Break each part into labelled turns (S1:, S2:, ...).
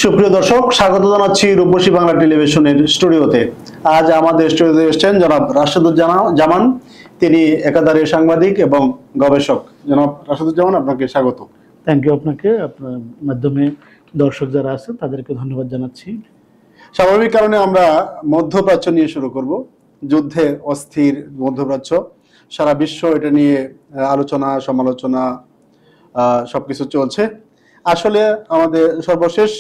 S1: সুপ্রিয় দর্শক, স্বাগত জানাচ্ছি রূপসী বাংলা টেলিভিশনের স্টুডিওতে। আজ আমাদের স্টুডিওতে এসেছেন জনাব রাশেদুজ্জামান। তিনি একাধারে সাংবাদিক এবং গবেষক। জনাব রাশেদুজ্জামান, আপনাকে স্বাগত।
S2: Thank you. আপনাকে, আপনার মাধ্যমে দর্শক যারা আছেন তাদেরকে ধন্যবাদ জানাচ্ছি।
S1: স্বাভাবিক কারণে আমরা মধ্যপ্রাচ্য নিয়ে শুরু করব। যুদ্ধে অস্থির মধ্যপ্রাচ্য, সারা বিশ্ব এটা নিয়ে আলোচনা সমালোচনা সবকিছু চলছে। আসলে আমাদের সর্বশেষ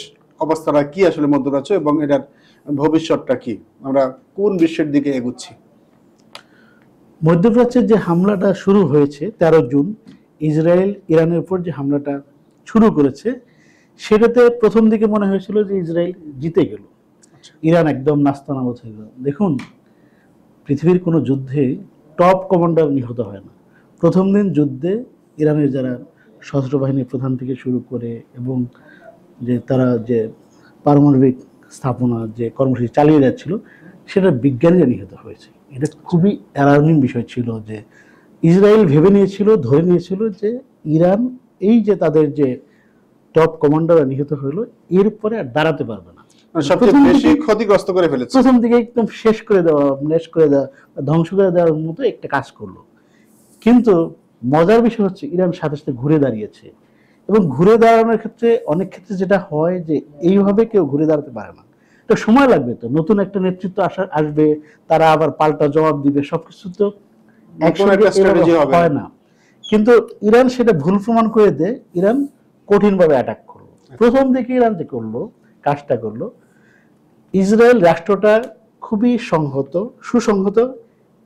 S1: অবস্থাটা কি আসলে মধ্যপ্রাচ্য, এবং এটার ভবিষ্যৎটা কি? আমরা কোন বিশ্বের দিকে এগুচ্ছি?
S2: মধ্যপ্রাচ্যের যে হামলাটা শুরু হয়েছে 13 জুন, ইসরায়েল ইরানের উপর যে হামলাটা শুরু করেছে, সেটাতে প্রথম দিকে মনে হয়েছিল যে ইসরায়েল জিতে গেল, ইরান একদম নাস্তানাবুদ হয়ে গেল। দেখুন, পৃথিবীর কোনো যুদ্ধে টপ কমান্ডার নিহত হয় না। প্রথম দিন যুদ্ধে ইরানের যারা সশস্ত্র বাহিনীর প্রধান থেকে শুরু করে এবং যে তারা যে পারমাণবিক স্থাপনা যে কর্মসূচি চালিয়ে যাচ্ছিল, সেটা বিজ্ঞানীরা নিহত হয়েছে। এটা খুবই অ্যালার্মিং বিষয় ছিল যে ইসরায়েল ভেবে নিয়েছিল, ধরে নিয়েছিল যে ইরান এই যে তাদের যে টপ কমান্ডাররা নিহত হলো, এরপরে আর দাঁড়াতে পারবে না,
S1: সবচেয়ে বেশি ক্ষতিগ্রস্ত করে ফেলেছে।
S2: প্রথম দিকে একদম শেষ করে দেওয়া, নেশ করে দেওয়া, ধ্বংস করে দেওয়ার মতো একটা কাজ করলো। কিন্তু মজার বিষয় হচ্ছে ইরান সাথে সাথে ঘুরে দাঁড়িয়েছে, এবং ঘুরে দাঁড়ানোর ক্ষেত্রে অনেক ক্ষেত্রে যেটা হয় যে এইভাবে কেউ ঘুরে দাঁড়াতে পারে না। তো সময় লাগবে, তো নতুন একটা নেতৃত্ব আসবে, তারা আবার পাল্টা জবাব দিবে, সবকিছু তো হয় না। কিন্তু ইরান সেটা ভুল প্রমাণ করে দেয়, ইরান কঠিনভাবে অ্যাটাক করলো। প্রথম দিকে ইরান যে করলো কাজটা করলো, ইসরায়েল রাষ্ট্রটা খুবই সুসংহত,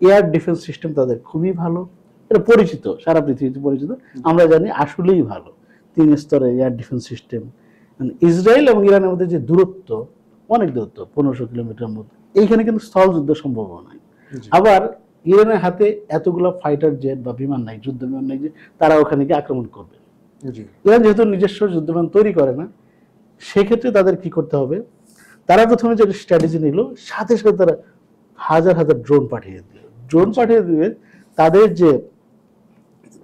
S2: এয়ার ডিফেন্স সিস্টেম তাদের খুবই ভালো, এটা পরিচিত, সারা পৃথিবীতে পরিচিত, আমরা জানি আসলেই ভালো। 3 স্তরের এয়ার ডিফেন্স সিস্টেম। ইসরায়েল এবং ইরানের মধ্যে যে দূরত্ব, অনেক দূরত্ব, 1500 কিলোমিটার মধ্যে, এইখানে কিন্তু স্থল যুদ্ধ সম্ভব নয়। আবার ইরানের হাতে এতগুলো ফাইটার জেট বা বিমান নাই, যুদ্ধ বিমান নাই যে তারা ওখানে গিয়ে আক্রমণ করবে। ইরান যেহেতু নিজস্ব যুদ্ধ বিমান তৈরি করে না, সেক্ষেত্রে তাদের কি করতে হবে, তারা প্রথমে যে স্ট্র্যাটেজি নিল, সাথে সাথে তারা হাজার হাজার ড্রোন পাঠিয়ে দিবে।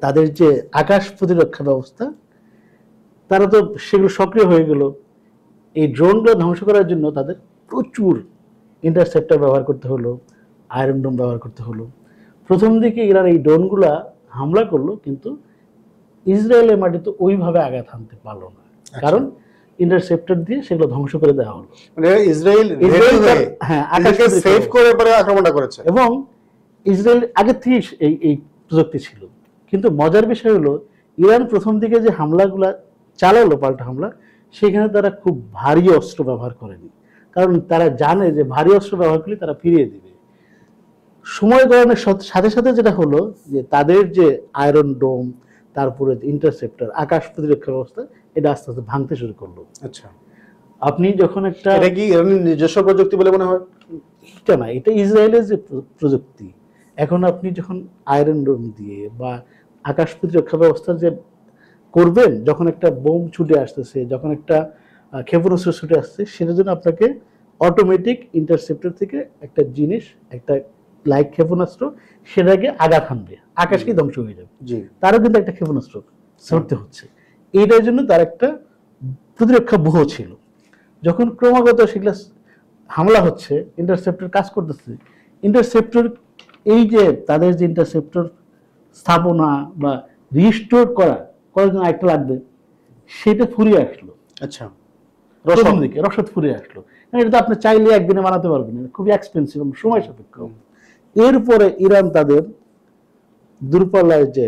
S2: তাদের যে আকাশ প্রতিরক্ষা ব্যবস্থা, তারা তো সেগুলো সক্রিয় হয়ে গেল। এই ড্রোনগুলো ধ্বংস করার জন্য তাদের প্রচুর ইন্টারসেপ্টর ব্যবহার করতে হলো, আয়রন ডোম ব্যবহার করতে হলো। প্রথম দিকে ইরান এই ড্রোনগুলা হামলা করলো, কিন্তু ইসরায়েলের মাটিতে ওইভাবে আঘাত হানতে পারলো না, কারণ ইন্টারসেপ্টর দিয়ে সেগুলো ধ্বংস করে দেওয়া হলো।
S1: মানে ইসরায়েল আকাশকে সেভ করে পরে আক্রমণটা করেছে,
S2: এবং ইসরায়েল আগে থেকে এই প্রযুক্তি ছিল। কিন্তু মজার বিষয় হলো, ইরান প্রথম দিকে যে হামলাগুলা চালালো, পাল্টা হামলা, সেখানে তারা খুব ভারী অস্ত্র ব্যবহার করেনি, কারণ তারা জানে যে ভারী অস্ত্র ব্যবহার করলে তারা ফিরিয়ে দিবে। সময় গড়ানোর সাথে সাথে যেটা হলো যে তাদের যে আয়রন ডোম, তারপরে ইন্টারসেপ্টর আকাশ প্রতিরক্ষা ব্যবস্থা, এটা আস্তে আস্তে ভাঙতে শুরু করলো।
S1: আচ্ছা,
S2: আপনি যখন একটা,
S1: এটা কি ইরানের নিজস্ব প্রযুক্তি বলে মনে হয়?
S2: এটা না, এটা ইসরায়েলের যে প্রযুক্তি। এখন আপনি যখন আয়রন ডোম দিয়ে বা আকাশ প্রতিরক্ষা ব্যবস্থা যে করবেন, যখন একটা বোম ছুটে আসতেছে, যখন একটা ক্ষেপণাস্ত্র ছুটে আসছে, সেটার জন্য আপনাকে অটোমেটিক ইন্টারসেপ্টর থেকে একটা জিনিস, একটা লাইক ক্ষেপণাস্ত্র, সেটাকে আঘাত হানবে, আকাশকে ধ্বংস হয়ে যাবে। তারও কিন্তু একটা ক্ষেপণাস্ত্র ছড়তে হচ্ছে, এইটার জন্য তার একটা প্রতিরক্ষা ব্যূহ ছিল। যখন ক্রমাগত সেগুলা হামলা হচ্ছে, ইন্টারসেপ্টর কাজ করতেছে, ইন্টারসেপ্টর এই যে তাদের যে ইন্টারসেপ্টর স্থাপনা বা রিস্টোর করার জন্য একটা লাগবে, সেটা ফুরিয়ে আসলো।
S1: আচ্ছা,
S2: প্রথম দিকে রসদ ফুরিয়ে আসলো। এটা তো আপনি চাইলে একদিনে বানাতে পারবেন, খুবই এক্সপেন্সিভ এবং সময় সাপেক্ষ। এরপরে ইরান তাদের দূরপাল্লায় যে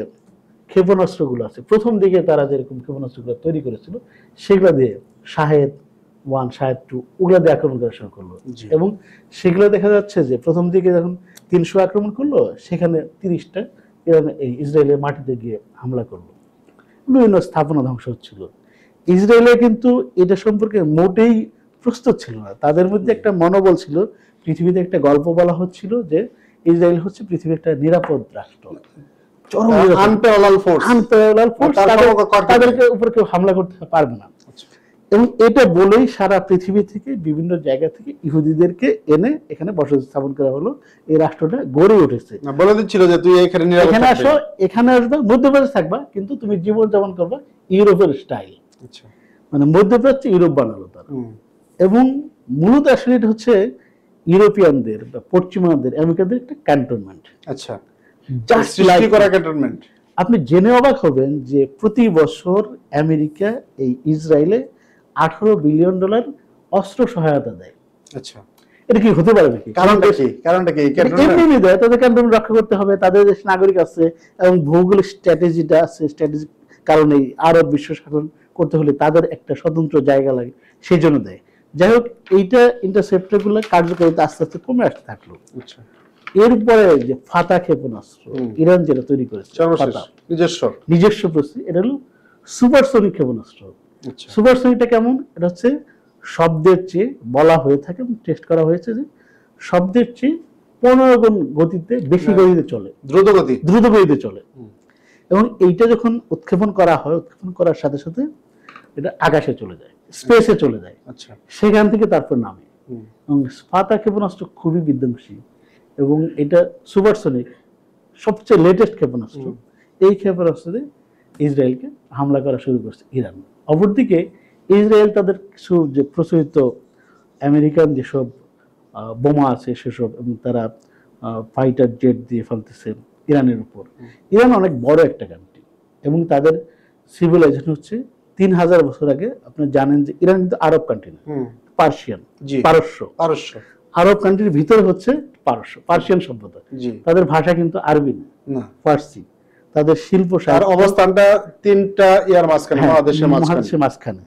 S2: ক্ষেপণাস্ত্রগুলো আছে, প্রথম দিকে তারা যেরকম ক্ষেপণাস্ত্রগুলো তৈরি করেছিল, সেগুলো দিয়ে শাহেদ 1, শাহেদ 2, ওগুলো দিয়ে আক্রমণ করা শুরু করলো। এবং সেগুলো দেখা যাচ্ছে যে প্রথম দিকে যখন 300 আক্রমণ করলো, সেখানে 30টা ইরান এই ইসরায়েলের মাটিতে গিয়ে হামলা করলো, বিভিন্ন স্থাপনা ধ্বংস হচ্ছিল। ইসরায়েলে কিন্তু এটা সম্পর্কে মোটেই প্রস্তুত ছিল না। তাদের মধ্যে একটা মনোবল ছিল, পৃথিবীতে একটা গল্প বলা হচ্ছিল যে ইসরায়েল হচ্ছে পৃথিবীর একটা নিরাপদ রাষ্ট্র, তাদেরকে উপর কেউ হামলা করতে পারবে না। এবং এটা বলেই সারা পৃথিবী থেকে বিভিন্ন জায়গা থেকে ইহুদিদেরকে এনে এখানে বসতি স্থাপন করা হলো, এই রাষ্ট্রটা গড়ে উঠেছে।
S1: বলে দিচ্ছিল যে তুই এখানে
S2: আসো, এখানে আসবে, মধ্যপ্রাচ্যে থাকবা, কিন্তু তুমি জীবন যাপন করবা ইউরোপের স্টাইল। মানে মধ্যপ্রাচ্য ইউরোপ বানালো তারা।
S1: হুম,
S2: এবং মূলত আসলে এটা হচ্ছে ইউরোপিয়ানদের বা পশ্চিমাদের আমেরিকাদের একটা ক্যান্টনমেন্ট।
S1: আচ্ছা,
S2: জাস্ট
S1: সৃষ্টি করা ক্যান্টনমেন্ট।
S2: আপনি জেনে অবাক হবেন যে প্রতি বছর আমেরিকা এই ইসরায়েলে $18 বিলিয়ন অস্ত্র সহায়তা দেয়।
S1: আচ্ছা,
S2: এটা কি হতে পারে নাকি?
S1: কারণটা কি? কারণটা কি? ক্যান্টনমেন্ট
S2: এমনি দেয়, তাদের ক্যান্টনমেন্ট রক্ষা করতে হবে, তাদের দেশ নাগরিক আছে এবং ভৌগোলিক স্ট্র্যাটেজিটা আছে, স্ট্র্যাটেজিক কারণে আরব বিশ্ব শাসন করতে হলে তাদের একটা স্বতন্ত্র জায়গা লাগে, সেই জন্য দেয়। যাই হোক, এইটা ইন্টারসেপ্টর গুলো কার্যকারিতা আস্তে আস্তে কমে আসতে থাকলো।
S1: আচ্ছা,
S2: এরপরে যে ফাতা ক্ষেপণাস্ত্র ইরান যেটা তৈরি করেছে,
S1: সর্বশেষ
S2: ফাতা
S1: নিজস্ব
S2: প্রস্তুতি, এটা হলো সুপারসনিক ক্ষেপণাস্ত্র।
S1: আচ্ছা,
S2: সুপারসনিকটা কেমন? এটা হচ্ছে শব্দের চেয়ে, বলা হয়ে থাকে এবং টেস্ট করা হয়েছে যে শব্দের চেয়ে 15 গুণ গতিতে বেশি গতিতে চলে, দ্রুত গতিতে চলে। এবং এইটা যখন উৎক্ষেপণ করা হয়, উৎক্ষেপণ করার সাথে সাথে এটা আকাশে চলে যায়, স্পেসে চলে যায়।
S1: আচ্ছা,
S2: সেখান থেকে তারপর নামে। এবং ফাতা ক্ষেপণাস্ত্র খুবই বিধ্বংসী এবং এটা সুপারসনিক, সবচেয়ে লেটেস্ট ক্ষেপণাস্ত্র। এই ক্ষেপণাস্ত্রে ইসরায়েলকে হামলা করা শুরু করছে ইরান। অপরদিকে ইসরায়েল তাদের কিছু যে প্রচলিত আমেরিকান যেসব বোমা আছে সেসব, এবং তারা ফাইটার জেট দিয়ে ফেলতেছে ইরানের উপর। ইরান অনেক বড় একটা কান্ট্রি এবং তাদের সিভিলাইজেশন হচ্ছে 3000 বছর আগে। আপনি জানেন যে ইরান কিন্তু আরব কান্ট্রি না, পার্সিয়ান, পারস্য। আরব কান্ট্রির ভিতরে হচ্ছে পার্সিয়ান সভ্যতা। তাদের ভাষা কিন্তু আরবি না, ফার্সি। তাদের শিল্প
S1: অবস্থানটা 3টা ইয়ার মাঝখানে,
S2: মহাদেশের মাঝখানে।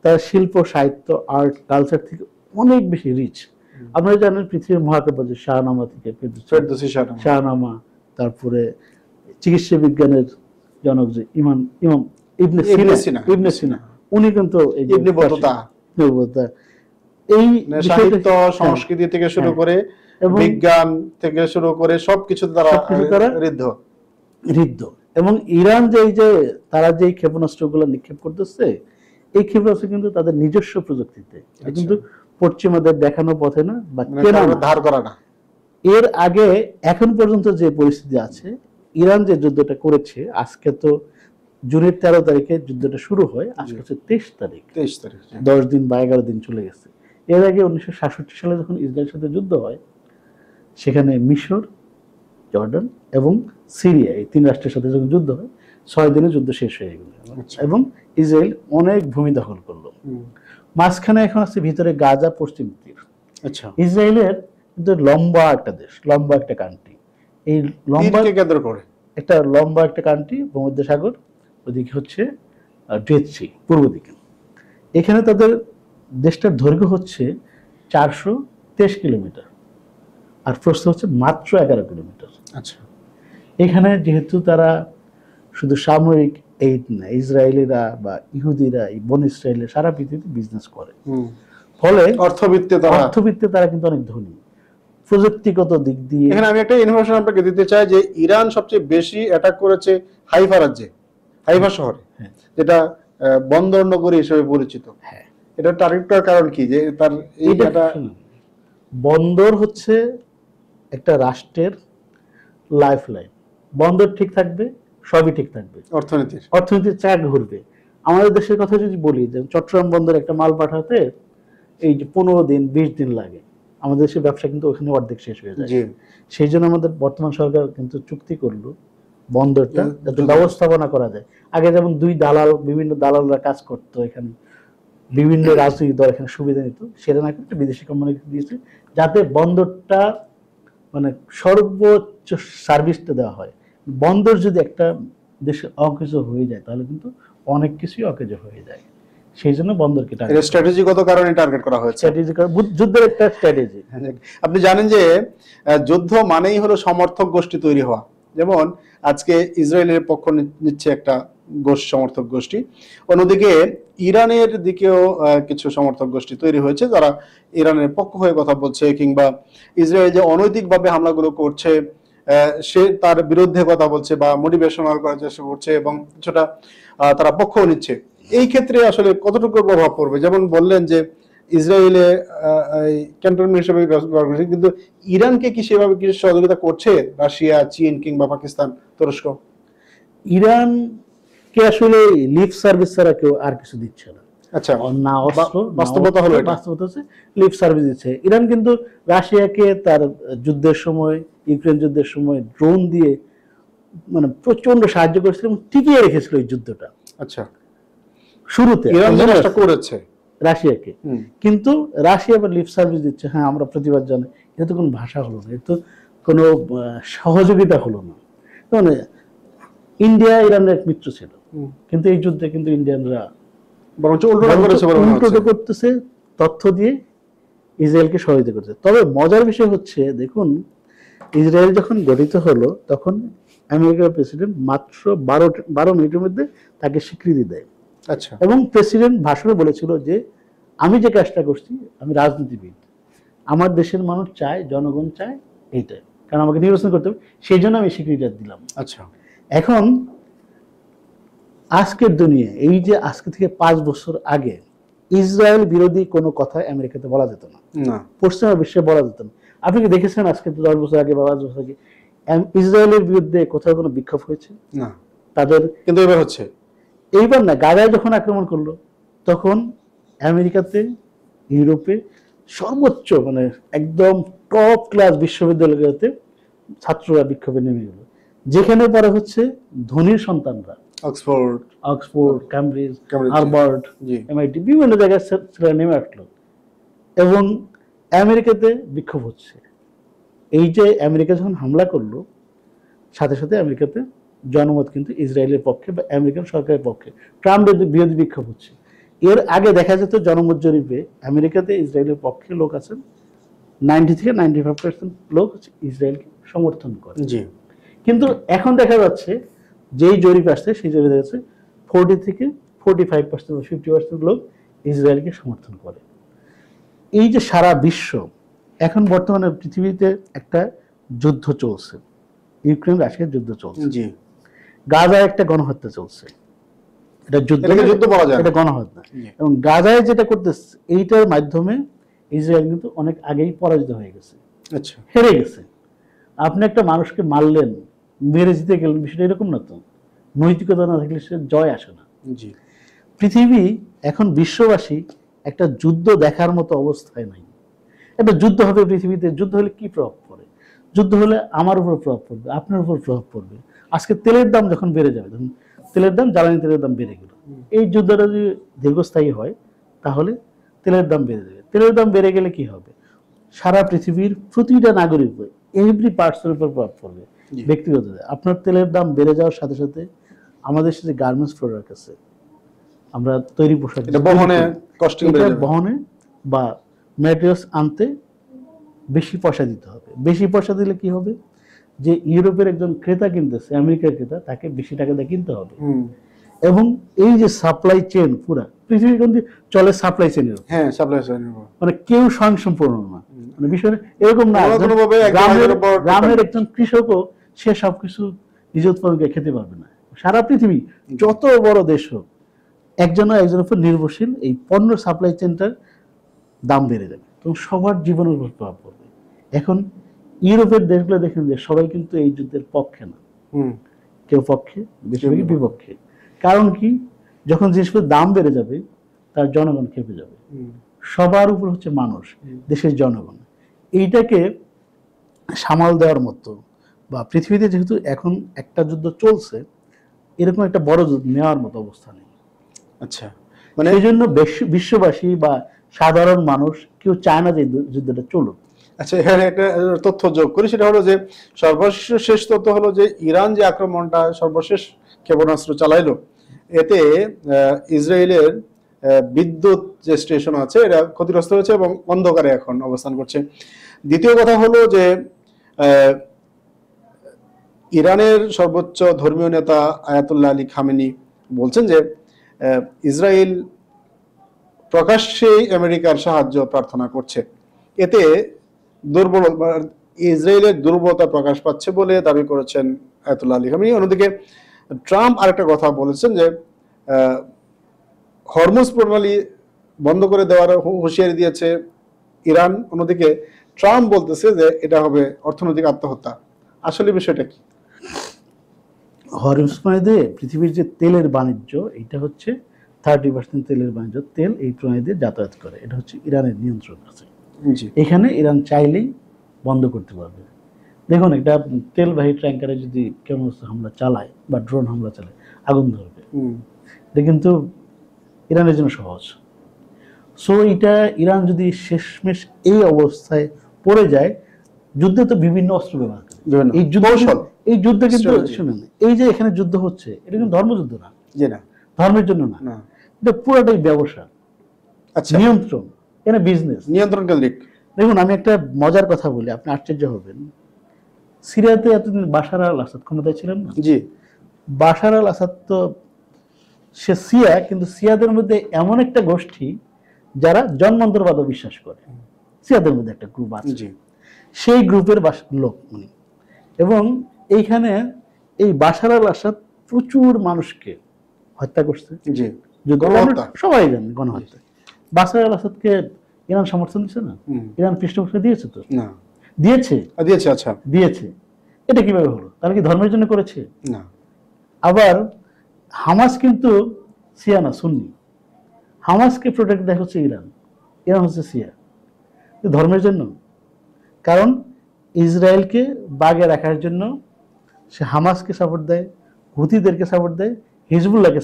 S2: তার শিল্প, সাহিত্য, আর্ট, কালচার থেকে অনেক বেশি রিচ। আপনারা জানেন পৃথিবীর মহাকাব্য যে শাহনামা থেকে শাহনামা, তারপরে চিকিৎসা বিজ্ঞানের জনক যে ইমাম ইবনে সিনা, উনি কিন্তু
S1: ইবনে বতুতা
S2: এই
S1: সাহিত্য, সংস্কৃতি থেকে শুরু করে বিজ্ঞান থেকে শুরু করে সবকিছু তারা
S2: ঋদ্ধ। এবং ইরান যে তারা যে ক্ষেপণাস্ত্রগুলো নিক্ষেপ করতেছে, এই ক্ষেপণাস্ত্র কিন্তু তাদের নিজস্ব প্রযুক্তিতে, কিন্তু পশ্চিমাদের দেখানো পথে না বা কেনা
S1: ধার করা না।
S2: এর আগে এখন পর্যন্ত যে পরিস্থিতি আছে, ইরান যে যুদ্ধটা করেছে, আজকে তো জুনের 13 তারিখে যুদ্ধটা শুরু হয়, আজকে হচ্ছে 23 তারিখ, 10 দিন বা 11 দিন চলে গেছে। এর আগে 1967 সালে যখন ইসরায়েলের সাথে যুদ্ধ হয়, সেখানে মিশর, জর্ডান এবং সিরিয়া, এই 3 রাষ্ট্রের সাথে যখন যুদ্ধ হয়, 6 দিনে যুদ্ধ শেষ হয়ে গেল এবং ইসরায়েল অনেক ভূমি দখল করলো। মাঝখানে এখন আছে ভিতরে গাজা, পশ্চিম তীর।
S1: আচ্ছা,
S2: ইসরায়েলের কিন্তু লম্বা একটা দেশ, লম্বা একটা কান্ট্রি। এই লম্বা
S1: কেন্দ্র করে
S2: একটা কান্ট্রি, ভূমধ্যসাগর, ওদিকে হচ্ছে ডেড সি পূর্ব দিকে। এখানে তাদের দেশটার দৈর্ঘ্য হচ্ছে 423 কিলোমিটার আর প্রস্থ হচ্ছে মাত্র 11 কিলোমিটার।
S1: আচ্ছা,
S2: এখানে যেহেতু তারা শুধু সামরিক এইড না, ইসরায়েলিরা বা ইহুদিরা এই বন ইসরায়েলে সারা পৃথিবীতে বিজনেস করে, ফলে অর্থবিত্তে তারা কিন্তু অনেক ধনী প্রযুক্তিগত দিক দিয়ে।
S1: এখানে আমি একটা ইনফরমেশন আপনাকে দিতে চাই যে ইরান সবচেয়ে বেশি অ্যাটাক করেছে হাইফা রাজ্যে, হাইফা শহরে, যেটা বন্দর নগরী হিসেবে পরিচিত। এটা টার্গেটের কারণ কি? যে তার এইটা
S2: বন্দর হচ্ছে একটা রাষ্ট্রের লাইফ লাইন। বন্দর ঠিক থাকবে, সবই ঠিক থাকবে, অর্থনীতির চাক ঘুরবে। আমাদের দেশের কথা যদি বলি, যে চট্টগ্রাম বন্দর একটা মাল পাঠাতে এই যে 15 দিন 20 দিন লাগে, আমাদের দেশের ব্যবসা কিন্তু ওখানে অর্ধেক শেষ হয়ে যায়। সেই জন্য আমাদের বর্তমান সরকার কিন্তু চুক্তি করলো বন্দরটা যাতে ব্যবস্থাপনা করা যায়। আগে যেমন বিভিন্ন দালালরা কাজ করতো, এখানে বিভিন্ন রাজনৈতিক দল এখানে সুবিধা নিত, সেটা না করে বিদেশি কোম্পানিকে দিয়েছে, যাতে বন্দরটা মানে সর্বোচ্চ সার্ভিসটা দেওয়া হয়। বন্দর যদি একটা দেশে অকেজ হয়ে যায়, তাহলে কিন্তু অনেক কিছুই অকেজ হয়ে যায়। সেই জন্য বন্দরকে
S1: স্ট্র্যাটেজিগত কারণে টার্গেট করা হয়েছে,
S2: যুদ্ধের একটা স্ট্র্যাটেজি।
S1: আপনি জানেন যে যুদ্ধ মানেই হলো সমর্থক গোষ্ঠী তৈরি হওয়া। যেমন আজকে ইসরায়েলের পক্ষ নিচ্ছে একটা সমর্থক গোষ্ঠী, অন্যদিকে ইরানের দিকেও কিছু সমর্থক গোষ্ঠী তৈরি হয়েছে, যারা ইরানের পক্ষ হয়ে কথা বলছে, কিংবা ইসরায়েল যে অনৈতিকভাবে হামলাগুলো করছে সে তার বিরুদ্ধে কথা বলছে বা মোটিভেশনাল করার চেষ্টা করছে, এবং কিছুটা তারা পক্ষও নিচ্ছে। এই ক্ষেত্রে আসলে কতটুকু প্রভাব পড়বে? যেমন বললেন যে ইসরায়েলে ক্যান্টনমেন্ট হিসেবে ব্যবহার করছে, কিন্তু ইরানকে কি সেভাবে কিছু সহযোগিতা করছে রাশিয়া, চীন কিংবা পাকিস্তান, তুরস্ক?
S2: ইরানকে আসলে লিপ সার্ভিস ছাড়া কেউ আর কিছু দিচ্ছে না।
S1: আচ্ছা,
S2: না অস্ত্র না
S1: বাস্তবতা হলো
S2: অস্ত্র,
S1: এটা।
S2: বাস্তবতা হচ্ছে লিপ সার্ভিস দিচ্ছে। ইরান কিন্তু রাশিয়াকে তার যুদ্ধের সময়, ইউক্রেন যুদ্ধের সময় ড্রোন দিয়ে মানে প্রচন্ড সাহায্য করেছিল এবং টিকিয়ে রেখেছিল এই যুদ্ধটা
S1: আচ্ছা,
S2: শুরুতে
S1: ইরান যে কাজটা করেছে।
S2: রাশিয়াকে।
S1: হুম,
S2: কিন্তু রাশিয়া আবার লিপ সার্ভিস দিচ্ছে, হ্যাঁ আমরা প্রতিবাদ জানাই। এটা তো কোনো ভাষা হলো না, এটা তো কোনো সহযোগিতা হলো না। মানে ইন্ডিয়া ইরানের এক মিত্র ছিল,
S1: হুম।
S2: কিন্তু এই যুদ্ধে কিন্তু ইন্ডিয়ানরা
S1: বরঞ্চ উল্টোটা করেছে বলে মনে
S2: উল্টো
S1: হচ্ছে।
S2: করতেছে, তথ্য দিয়ে ইসরায়েলকে সহায়তা করছে। তবে মজার বিষয় হচ্ছে, দেখুন ইসরায়েল যখন গঠিত হলো তখন আমেরিকার প্রেসিডেন্ট মাত্র 12 মিনিটের মধ্যে তাকে স্বীকৃতি দেয়।
S1: আচ্ছা,
S2: এবং প্রেসিডেন্ট ভাষণে বলেছিল যে আমি যে কাজটা করছি, আমি রাজনীতিবিদ, আমার দেশের মানুষ চায়, জনগণ চায় এইটাই, কারণ আমাকে নির্বাচন করতে হবে, সেই জন্য আমি স্বীকৃতিটা দিলাম।
S1: আচ্ছা,
S2: এখন আজকের দুনিয়া, এই যে আজকে থেকে 5 বছর আগে ইসরায়েল বিরোধী কোনো কথা আমেরিকাতে বলা যেত না,
S1: না,
S2: পশ্চিমা বিশ্বে বলা যেত না। আপনি কি দেখেছেন আজকে 10 বছর আগে বা 5 বছর আগে ইসরায়েলের বিরুদ্ধে কোথাও কোনো বিক্ষোভ হয়েছে?
S1: না,
S2: তাদের
S1: কিন্তু এবার হচ্ছে।
S2: এইবার না, গাজায় যখন আক্রমণ করলো তখন আমেরিকাতে, ইউরোপে সর্বোচ্চ মানে একদম টপ ক্লাস বিশ্ববিদ্যালয়গুলোতে ছাত্ররা বিক্ষোভে নেমে গেল, যেখানে পরে হচ্ছে ধনীর সন্তানরা,
S1: Oxford,
S2: Oxford, Cambridge,
S1: Cambridge,
S2: Harvard,
S1: জি,
S2: এমআইটি, বিভিন্ন জায়গায় ছেলেরা নেমে আসলো এবং আমেরিকাতে বিক্ষোভ হচ্ছে। এই যে আমেরিকা যখন হামলা করলো, সাথে সাথে আমেরিকাতে জনমত কিন্তু ইসরায়েলের পক্ষে বা আমেরিকান সরকারের পক্ষে, ট্রাম্পের বিরোধী বিক্ষোভ হচ্ছে। এর আগে দেখা যেত জনমত জরিপে আমেরিকাতে ইসরায়েলের পক্ষে লোক আছেন 90 থেকে 95% লোক হচ্ছে ইসরায়েলকে সমর্থন করে।
S1: জি,
S2: কিন্তু এখন দেখা যাচ্ছে, যেই জরিপ আসছে সেই জরিপে দেখা যাচ্ছে 40 থেকে 45% বা 50% লোক ইসরায়েলকে সমর্থন করে। এই যে সারা বিশ্ব এখন বর্তমানে পৃথিবীতে একটা যুদ্ধ চলছে, ইউক্রেন রাশিয়ার যুদ্ধ চলছে,
S1: জি,
S2: গাজায় একটা গণহত্যা চলছে, এটা যুদ্ধ
S1: এটাকে
S2: না,
S1: যুদ্ধ বলা যায় না।
S2: এটা গণহত্যা।
S1: জি,
S2: এবং গাজায় যেটা করতেছে, এইটার মাধ্যমে ইসরায়েল কিন্তু অনেক আগেই পরাজিত হয়ে গেছে,
S1: আচ্ছা,
S2: হেরে গেছে। আপনি একটা মানুষকে মারলেন, মেরে জিতে গেলেন, বিষয়টা এরকম না তো। নৈতিকতা না থাকলে সে জয় আসে না।
S1: জি,
S2: পৃথিবী এখন বিশ্ববাসী একটা যুদ্ধ দেখার মতো অবস্থায় নাই। একটা যুদ্ধ হবে পৃথিবীতে, যুদ্ধ হলে কি প্রভাব পড়ে? যুদ্ধ হলে আমার উপর প্রভাব পড়বে, আপনার উপর প্রভাব পড়বে। আজকে তেলের দাম যখন বেড়ে যাবে, ধরুন তেলের দাম, জ্বালানি তেলের দাম বেড়ে গেল, এই যুদ্ধটা যদি দীর্ঘস্থায়ী হয় তাহলে তেলের দাম বেড়ে যাবে। তেলের দাম বেড়ে গেলে কি হবে? সারা পৃথিবীর প্রতিটা নাগরিক, এভরি পার্টসের উপর প্রভাব পড়বে।
S1: জি।
S2: ব্যক্তিগত, আপনার তেলের দাম বেড়ে যাওয়ার সাথে সাথে আমাদের সাথে গার্মেন্টস প্রোডাক্ট আছে, আমরা তৈরি পোশাক,
S1: এটা বহনে কস্টিং বেড়ে
S2: এটা
S1: যাবে।
S2: বহনে বা ম্যাটেরিয়ালস আনতে বেশি পয়সা দিতে হবে। বেশি পয়সা দিলে কি হবে? যে ইউরোপের একজন ক্রেতা কিনতেছে, আমেরিকার ক্রেতা, তাকে বেশি টাকা দিয়ে কিনতে হবে।
S1: হুম,
S2: এবং এই যে সাপ্লাই চেন, পুরা পৃথিবী কিন্তু চলে সাপ্লাই চেনের,
S1: হ্যাঁ, সাপ্লাই চেইন।
S2: মানে কেউ স্বয়ংসম্পূর্ণ না। মানে বিষয়টা এরকম না,
S1: কোনো না কোনোভাবে একজন
S2: গ্রামের
S1: আরেকজনের উপর
S2: গ্রামের
S1: depend।
S2: একজন কৃষকও সে সবকিছু নিজে উৎপাদন করে খেতে পারবে না। সারা পৃথিবী যত বড় দেশ হোক, একজন একজনের উপর নির্ভরশীল। এই পণ্য সাপ্লাই চেনটার দাম বেড়ে যাবে, তো সবার জীবনের উপর প্রভাব পড়বে। এখন ইউরোপের দেশগুলো দেখেন যে সবাই কিন্তু এই যুদ্ধের পক্ষে না,
S1: হুম,
S2: কেউ পক্ষে, বেশিরভাগই বিপক্ষে। কারণ কি? যখন জিনিসপত্রের দাম বেড়ে যাবে, তার জনগণ খেপে যাবে।
S1: হুম,
S2: সবার উপর হচ্ছে মানুষ, দেশের জনগণ। এইটাকে সামাল দেওয়ার মতো, বা পৃথিবীতে যেহেতু এখন একটা যুদ্ধ চলছে, এরকম একটা বড় যুদ্ধ নেওয়ার মতো অবস্থা নেই।
S1: আচ্ছা, মানে
S2: সেই জন্য বিশ্ববাসী বা সাধারণ মানুষ কেউ চায় না যে এই যুদ্ধটা চলুক।
S1: আচ্ছা, এখানে একটা তথ্য যোগ করি, সেটা হলো যে সর্বশেষ তথ্য হলো যে ইরান যে আক্রমণটা সর্বশেষ ক্ষেপণাস্ত্র চালাইলো, এতে ইসরায়েলের বিদ্যুৎ যে স্টেশন আছে এটা ক্ষতিগ্রস্ত হয়েছে এবং অন্ধকারে এখন অবস্থান করছে। দ্বিতীয় কথা হলো যে আহ, ইরানের সর্বোচ্চ ধর্মীয় নেতা আয়াতুল্লাহ আলী খামেনি বলছেন যে ইসরায়েল প্রকাশ্যেই আমেরিকার সাহায্য প্রার্থনা করছে, এতে দুর্বল ইসরায়েলের দুর্বলতা প্রকাশ পাচ্ছে বলে দাবি করেছেন আয়াতুল্লাহ আলী খামেনি। অন্যদিকে ট্রাম্প আরেকটা কথা বলেছেন যে হরমুজ প্রণালী বন্ধ করে দেওয়ার হুঁশিয়ারি দিয়েছে ইরান। অন্যদিকে ট্রাম্প বলতেছে যে এটা হবে অর্থনৈতিক আত্মহত্যা। আসলে বিষয়টা কি?
S2: হরমুজ প্রণালী দিয়ে পৃথিবীর যে তেলের বাণিজ্য, এটা হচ্ছে 30% তেলের বাণিজ্য, তেল এই প্রণালী দিয়ে যাতায়াত করে। এটা হচ্ছে ইরানের নিয়ন্ত্রণ আছে।
S1: জি
S2: এখানে ইরান চাইলেই বন্ধ করতে পারবে। দেখুন, একটা তেলবাহী ট্যাঙ্কারে যদি কেউ হামলা চালায় বা ড্রোন হামলা চালায়, আগুন ধরবে। এটা কিন্তু ইরানের জন্য সহজ। সো এটা ইরান যদি শেষমেশ এই অবস্থায় পড়ে যায়, যুদ্ধে তো বিভিন্ন অস্ত্র ব্যবহার করে। এই যুদ্ধ কিন্তু শুনুন, এই যে এখানে যুদ্ধ হচ্ছে, এটা কিন্তু ধর্মযুদ্ধ না, ধর্মের জন্য না, এটা পুরোটাই ব্যবসা, নিয়ন্ত্রণ, এটা বিজনেস,
S1: নিয়ন্ত্রণ কেন্দ্রিক।
S2: দেখুন, আমি একটা মজার কথা বলি, আপনি আশ্চর্য হবেন। সিরিয়াতে এতদিন বাশার আল আসাদ ক্ষমতায় ছিলেন না?
S1: জি।
S2: বাশার আল আসাদ তো সে সিয়া, কিন্তু সিয়াদের মধ্যে এমন একটা গোষ্ঠী যারা জন্মান্তরবাদ বিশ্বাস করে, সিয়াদের মধ্যে একটা গ্রুপ আছে, সেই গ্রুপের লোক উনি। এবং এইখানে এই বাশার আল আসাদ প্রচুর মানুষকে হত্যা করছে, সবাই জানে, গণহত্যা। বাশার আল আসাদকে ইরান সমর্থন দিচ্ছে না? ইরান পৃষ্ঠপোষকতা দিয়েছে তো? না, দিয়েছে।
S1: আচ্ছা,
S2: দিয়েছে। এটা কিভাবে হলো? তারা কি ধর্মের জন্য করেছে?
S1: না।
S2: আবার হামাস কিন্তু সিয়া না, সুন্নি। হামাসকে প্রোটেক্ট দেয় হচ্ছে ইরান, ইরান হচ্ছে সিয়া। ধর্মের জন্য? কারণ ইসরায়েলকে বাগে রাখার জন্য সে হামাসকে সাপোর্ট দেয়, হুতিদেরকে সাপোর্ট দেয়, হিজবুল্লাহকে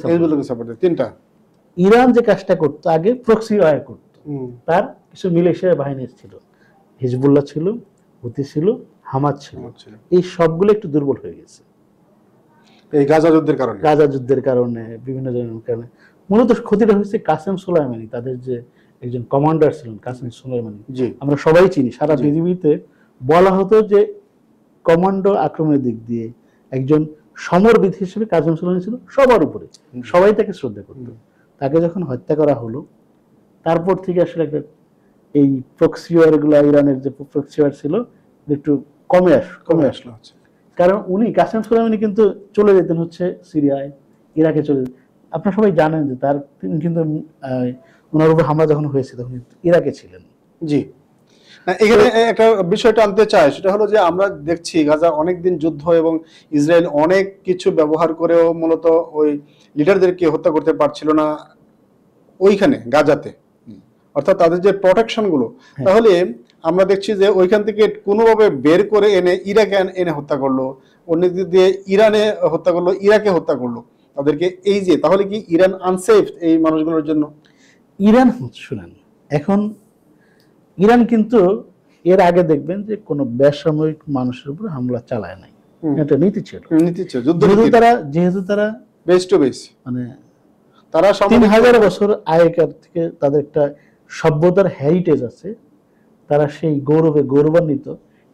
S2: সাপোর্ট দেয়। তিনটা। ইরান যে কাজটা করতো আগে, প্রক্সি ওয়ার করতো। তার কিছু মিলিশিয়া বাহিনী ছিল, হিজবুল্লাহ ছিল, হুতি ছিল, হামাস ছিল। এই সবগুলো একটু দুর্বল হয়ে গেছে
S1: এই গাজা
S2: যুদ্ধের কারণে, বিভিন্ন ধরনের কারণে। মূলত ক্ষতিটা হয়েছে কাসেম সুলাইমানি, তাদের যে একজন কমান্ডার ছিলেন কাসেম সুলাইমানি, আমরা সবাই চিনি। সারা পৃথিবীতে বলা হতো যে কমান্ডো আক্রমণের দিক দিয়ে একজন সমরবিদ হিসেবে কাসেম সুলাইমানি ছিল সবার উপরে, সবাই তাকে শ্রদ্ধা করত। তাকে যখন হত্যা করা হলো, তারপর থেকে আসলে একটা এই প্রক্সি ওয়ার গুলা, ইরানের যে প্রক্সি ওয়ার ছিল, একটু কমে আসলো। কারণ উনি কাসেম সুলাইমানি কিন্তু চলে যেতেন হচ্ছে সিরিয়ায়, ইরাকে চলে যেতেন। আপনারা সবাই জানেন যে তিনি কিন্তু ওনার উপর হামলা যখন হয়েছে তখন ইরাকে ছিলেন।
S1: জি। এখানে একটা বিষয়টা আনতে চাই, সেটা হলো যে আমরা দেখছি গাজা অনেকদিন যুদ্ধ এবং ইসরায়েল অনেক কিছু ব্যবহার করেও মূলত ওই লিডারদেরকে হত্যা করতে পারছিল না ওইখানে গাজাতে, অর্থাৎ তাদের যে প্রোটেকশন গুলো। তাহলে আমরা দেখছি যে ওইখান থেকে কোনোভাবে বের করে এনে ইরাকে এনে হত্যা করলো, অন্যদিক দিয়ে ইরানে হত্যা করলো, ইরাকে হত্যা করলো তাদেরকে। এই যে তাহলে কি ইরান আনসেফ এই মানুষগুলোর জন্য?
S2: ইরান, শুনেন, এখন ইরান কিন্তু এর আগে দেখবেন যে কোনো বেসামরিক মানুষের উপর হামলা চালায় নাই, এটা নীতি ছিল। যেহেতু তারা
S1: বেস টু বেস,
S2: মানে তারা 3000 বছর আগেকার থেকে তাদের একটা সভ্যতার হেরিটেজ আছে, তারা সেই গৌরবে গৌরবান্বিত,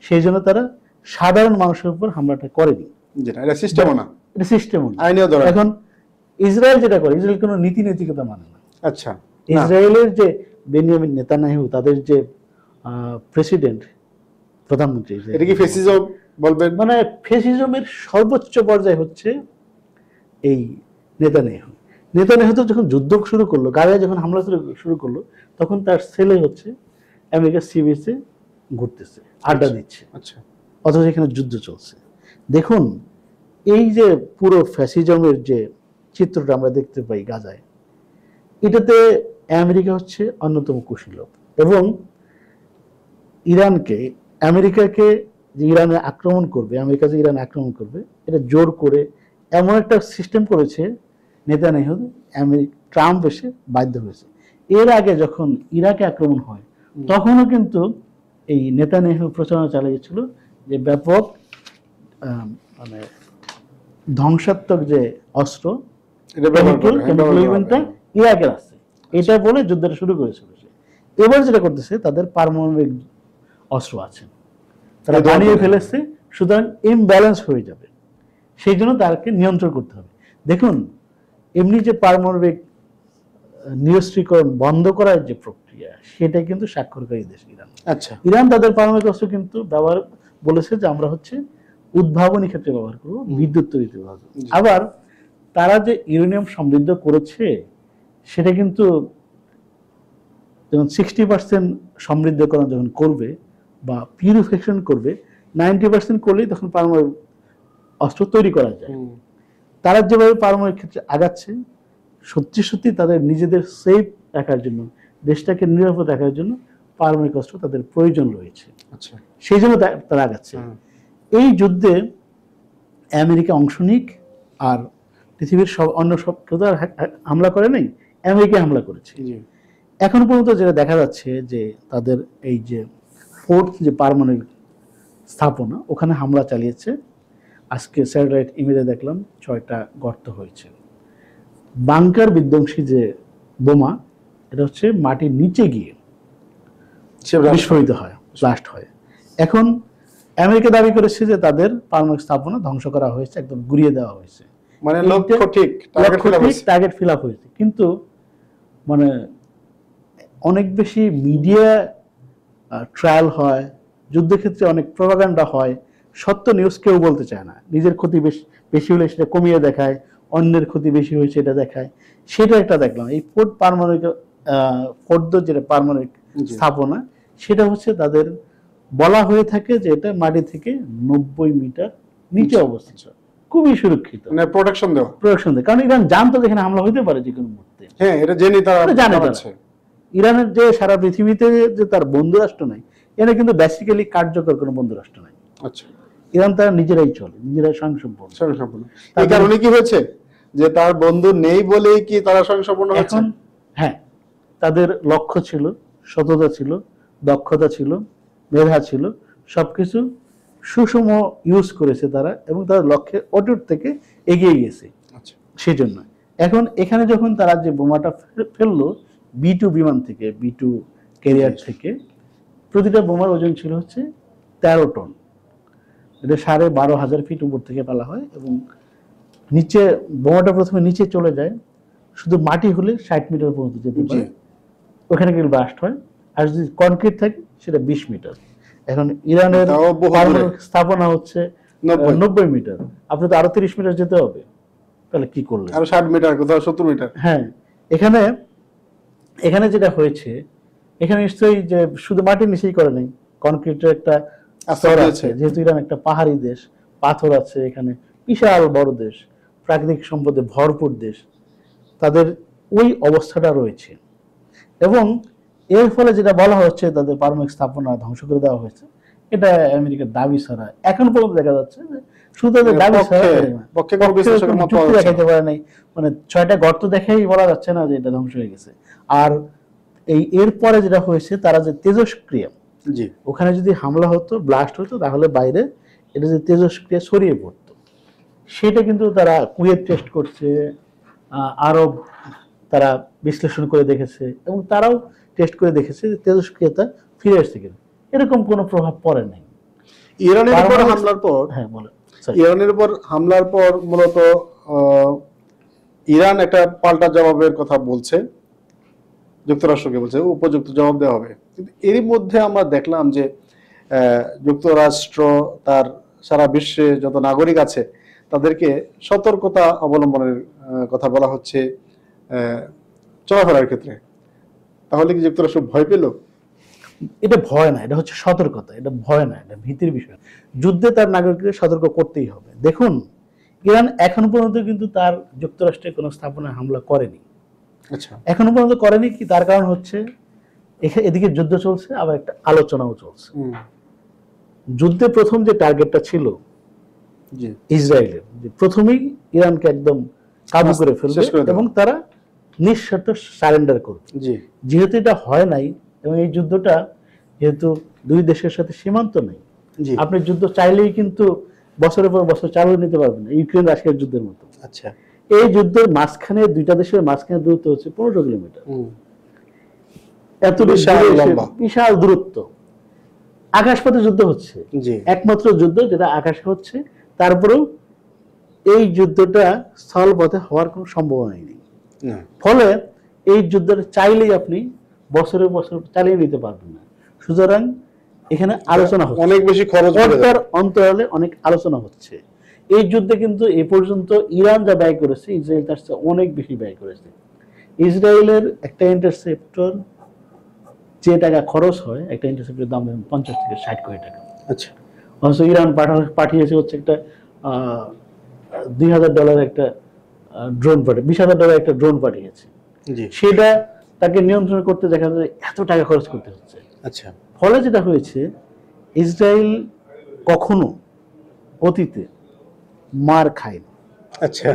S2: সেই জন্য তারা সাধারণ মানুষের উপর হামলাটা করেনি।
S1: এটা সিস্টেমও না,
S2: এটা সিস্টেমও না। এখন ইসরায়েল যেটা করে, ইসরায়েল কোনো নীতি নৈতিকতা মানে না।
S1: আচ্ছা,
S2: ইসরায়েলের যে বেনিয়ামিন নেতানিয়াহু, তাদের যে প্রেসিডেন্ট, প্রধানমন্ত্রী,
S1: এটা কি ফ্যাসিজম বলবেন?
S2: মানে ফ্যাসিজমের সর্বোচ্চ পর্যায়ে হচ্ছে এই নেতানিয়াহু। নেতানিয়াহু তো যখন যুদ্ধ শুরু করলো, গাজায় যখন হামলা শুরু করলো, তখন তার ছেলে হচ্ছে আমেরিকার সি বিচে ঘুরতেছে, আড্ডা দিচ্ছে, অথচ এখানে যুদ্ধ চলছে। দেখুন, এই যে পুরো ফ্যাসিজমের যে চিত্রটা আমরা দেখতে পাই গাজায়, এটাতে আমেরিকা হচ্ছে অন্যতম কুশীলব। এবং আমেরিকাকে যে ইরানে আক্রমণ করবে, আমেরিকা যে ইরানে আক্রমণ করবে, এটা জোর করে এমন একটা সিস্টেম করেছে নেতানিয়াহু, ট্রাম্প এসে বাধ্য হয়েছে। এর আগে যখন ইরাকে আক্রমণ হয়, তখনও কিন্তু এই নেতানিয়াহু প্রচারণা চালিয়েছিল যে ব্যাপক মানে ধ্বংসাত্মক যে অস্ত্র, ইরাকের আছে, এটা বলে যুদ্ধটা শুরু করেছিল। এবার যেটা করতেছে, তাদের পারমাণবিক অস্ত্র আছে, তারা বানিয়ে ফেলেছে, সুতরাং ইমব্যালেন্স হয়ে যাবে, সেই জন্য তাকে নিয়ন্ত্রণ করতে হবে। দেখুন, এমনি যে পারমাণবিক নিরস্ত্রীকরণ বন্ধ করার যে প্রক্রিয়া, সেটা কিন্তু স্বাক্ষরকারী দেশ ইরান। আচ্ছা, ইরান তাদের পারমাণবিক অস্ত্র কিন্তু ব্যবহার বলেছে যে আমরা হচ্ছে উদ্ভাবনী ক্ষেত্রে ব্যবহার করবো, বিদ্যুৎ তৈরিতে ব্যবহার করবো। আবার তারা যে ইউরেনিয়াম সমৃদ্ধ করেছে, সেটা কিন্তু যখন 60% সমৃদ্ধকরণ যখন করবে বা পিউরিফিকেশন করবে, 90% করলেই তখন পারমাণবিক অস্ত্র তৈরি করা যায়। তারা যেভাবে পারমাণবিক ক্ষেত্রে আগাচ্ছে, সত্যি সত্যি তাদের নিজেদের সেফ রাখার জন্য, দেশটাকে নিরাপদ রাখার জন্য পারমাণবিক অস্ত্র তাদের প্রয়োজন রয়েছে।
S1: আচ্ছা।
S2: সেই জন্য তারা আগাচ্ছে। এই যুদ্ধে আমেরিকা অংশ নিক, আর পৃথিবীর অন্য সব কেউ তো আর হামলা করে নাই, আমেরিকা হামলা করেছে। এখন পর্যন্ত যেটা দেখা যাচ্ছে যে তাদের এই যে ফোর্থ যে পারমাণবিক স্থাপনা, ওখানে হামলা চালিয়েছে। আজকে স্যাটেলাইট ইমেজে দেখলাম 6টা গর্ত হয়েছে। বাংকার বিধ্বংসী যে বোমা, এটা হচ্ছে মাটির নিচে গিয়ে বিস্ফোরিত হয়, ব্লাস্ট হয়। এখন আমেরিকা দাবি করেছে যে তাদের পারমাণবিক স্থাপনা ধ্বংস করা হয়েছে, একদম গুড়িয়ে দেওয়া হয়েছে,
S1: মানে লক্ষ্য ঠিক,
S2: টার্গেট ফিল আপ হয়েছে। কিন্তু মানে অনেক বেশি মিডিয়া ট্রায়াল হয়, যুদ্ধক্ষেত্রে অনেক প্রপাগান্ডা হয়, সত্য নিউজ কেউ বলতে চায় না। নিজের ক্ষতি বেশি হলে সেটা কমিয়ে দেখায়, অন্যের ক্ষতি বেশি হয়েছে এটা দেখায়। সেটা একটা দেখলাম। এই ফোর্থ যেটা পারমাণবিক স্থাপনা, সেটা হচ্ছে তাদের বলা হয়ে থাকে যে এটা মাটি থেকে 90 মিটার নিচে অবস্থিত, খুবই সুরক্ষিত,
S1: মানে প্রোটেকশন দেয়।
S2: কারণ ইরান জানতো যেখানে হামলা হইতে পারে যে কোনো মুহূর্তে।
S1: হ্যাঁ, এটা জেনে তারা
S2: জানে। ইরানের যে সারা পৃথিবীতে যে তার বন্ধু রাষ্ট্র নাই, এটা কিন্তু বেসিক্যালি কার্যকর কোনো বন্ধু রাষ্ট্র নাই।
S1: আচ্ছা।
S2: ইরান তারা নিজেরাই চলে, নিজেরাই স্বয়ংসম্পূর্ণ।
S1: এই কারণে কি হয়েছে যে তার বন্ধু নেই বলেই কি তারা স্বয়ংসম্পূর্ণ হচ্ছে?
S2: এখন হ্যাঁ, তাদের লক্ষ্য ছিল, সততা ছিল, দক্ষতা ছিল, মেধা ছিল, সবকিছু সুষম ইউজ করেছে তারা, এবং তারা লক্ষ্যে অটুট থেকে এগিয়ে গেছে।
S1: আচ্ছা।
S2: সেই জন্য এখন এখানে যখন তারা যে বোমাটা ফেললো B2 বিমান থেকে, B2 ক্যারিয়ার থেকে, প্রতিটা বোমার ওজন ছিল হচ্ছে 13 টন। এটা 12,500 ফিট উপর থেকে ফেলা হয়, এবং নিচে বোমাটা প্রথমে নিচে চলে যায়, শুধু মাটি হলে 60 মিটার পর্যন্ত যেতে পারে, ওখানে গিয়ে ব্লাস্ট হয়। আর যদি কনক্রিট থাকে সেটা 20 মিটার। এখন ইরানের স্থাপনা হচ্ছে 90 মিটার, আপনি তো আরো 30 মিটার যেতে হবে, তাহলে কি করলেন?
S1: আরো 60 মিটার, কোথাও 70 মিটার।
S2: হ্যাঁ, এখানে যেটা হয়েছে, এখানে নিশ্চয়ই যে শুধু মাটির নিচেই করে নাই, কনক্রিটের একটা স্তর আছে। যেহেতু ইরান একটা পাহাড়ি দেশ, পাথর আছে এখানে, বিশাল বড় দেশ, প্রাকৃতিক সম্পদে ভরপুর দেশ, তাদের ওই অবস্থাটা রয়েছে। এবং এর ফলে যেটা বলা হচ্ছে তাদের পারমাণবিক স্থাপনা ধ্বংস করে দেওয়া হয়েছে, এটা আমেরিকার দাবি ছাড়া এখন পর্যন্ত দেখা যাচ্ছে যে শুধু তাদের দাবি ছাড়া যুক্তি দেখাইতে পারে নাই। মানে 6টা গর্ত দেখাই বলা যাচ্ছে না যে এটা ধ্বংস হয়ে গেছে। আর এরপরে যেটা হয়েছে, তারা যে তেজস্ক্রিয়া, ওখানে যদি হামলা হতো, ব্লাস্ট হতো, তাহলে বাইরে এটা যে তেজস্ক্রিয়া ছড়িয়ে পড়তো, সেটা কিন্তু তারা কুয়েত টেস্ট করছে, আরব তারা বিশ্লেষণ করে দেখেছে, এবং তারাও টেস্ট করে দেখেছে যে তেজস্ক্রিয়তা ফিরে আসছে কিনা। এরকম কোনো প্রভাব পড়ে নাই।
S1: ইরানের উপর হামলার পর,
S2: হ্যাঁ বলেন,
S1: ইরানের উপর হামলার পর মূলত ইরান একটা পাল্টা জবাবের কথা বলছে, যুক্তরাষ্ট্রকে বলছে উপযুক্ত জবাব দেওয়া হবে। কিন্তু এরই মধ্যে আমরা দেখলাম যে যুক্তরাষ্ট্র তার সারা বিশ্বে যত নাগরিক আছে তাদেরকে সতর্কতা অবলম্বনের কথা বলা হচ্ছে চলাফেরার ক্ষেত্রে। তাহলে কি যুক্তরাষ্ট্র ভয় পেল?
S2: এটা ভয় না, এটা হচ্ছে সতর্কতা। এটা ভয় না, এটা ভীতির বিষয়। যুদ্ধে তার নাগরিকদের সতর্ক করতেই হবে। দেখুন, ইরান এখন পর্যন্ত কিন্তু তার যুক্তরাষ্ট্রের কোনো স্থাপনায় হামলা করেনি।
S1: আচ্ছা,
S2: এখনো পর্যন্ত করেনি কি? তার কারণ হচ্ছে এদিকে যুদ্ধ চলছে, আবার একটা আলোচনাও চলছে। যুদ্ধে প্রথম যে টার্গেটটা ছিল ইসরায়েলের, যে প্রথমেই ইরানকে একদম কাবু করে ফেলবে এবং তারা নিঃশর্ত সারেন্ডার করবে। যেহেতু এটা হয় নাই, এবং এই যুদ্ধটা যেহেতু দুই দেশের সাথে সীমান্ত নেই, আপনি যুদ্ধ চাইলেই কিন্তু বছরের পর বছর চালিয়ে নিতে পারবেন না, ইউক্রেন রাশিয়ার যুদ্ধের মতো।
S1: আচ্ছা,
S2: এই যুদ্ধের মাঝখানে, দুইটা দেশের মাঝখানে দূরত্ব হচ্ছে 15 কিলোমিটার। এত বিশাল দূরত্ব, আকাশপথে যুদ্ধ হচ্ছে, একমাত্র যুদ্ধ যেটা আকাশে হচ্ছে। তারপরেও এই যুদ্ধটা স্থলপথে হওয়ার কোনো সম্ভাবনাই নেই। ফলে এই যুদ্ধটা চাইলেই আপনি বছরের বছর চালিয়ে নিতে পারবেন না। সুতরাং এখানে আলোচনা হচ্ছে,
S1: অনেক বেশি খরচ,
S2: অন্তরালে অনেক আলোচনা হচ্ছে। এই যুদ্ধে কিন্তু এ পর্যন্ত ইরান যা ব্যয় করেছে, ইসরায়েল তার চেয়ে অনেক বেশি ব্যয় করেছে। ইসরায়েলের একটা ইন্টারসেপ্টর যে টাকা খরচ হয়, একটা ইন্টারসেপ্টরের দাম 50 থেকে 60 কোটি টাকা।
S1: আচ্ছা,
S2: অথচ ইরান পাঠিয়েছে হচ্ছে একটা $2,000 একটা ড্রোন পাঠিয়ে $20,000 একটা ড্রোন পাঠিয়েছে।
S1: জি।
S2: সেটা তাকে নিয়ন্ত্রণ করতে দেখা যায় এত টাকা খরচ করতে হচ্ছে।
S1: আচ্ছা।
S2: ফলে যেটা হয়েছে, ইসরায়েল কখনো অতীতে মার খায়নি।
S1: আচ্ছা।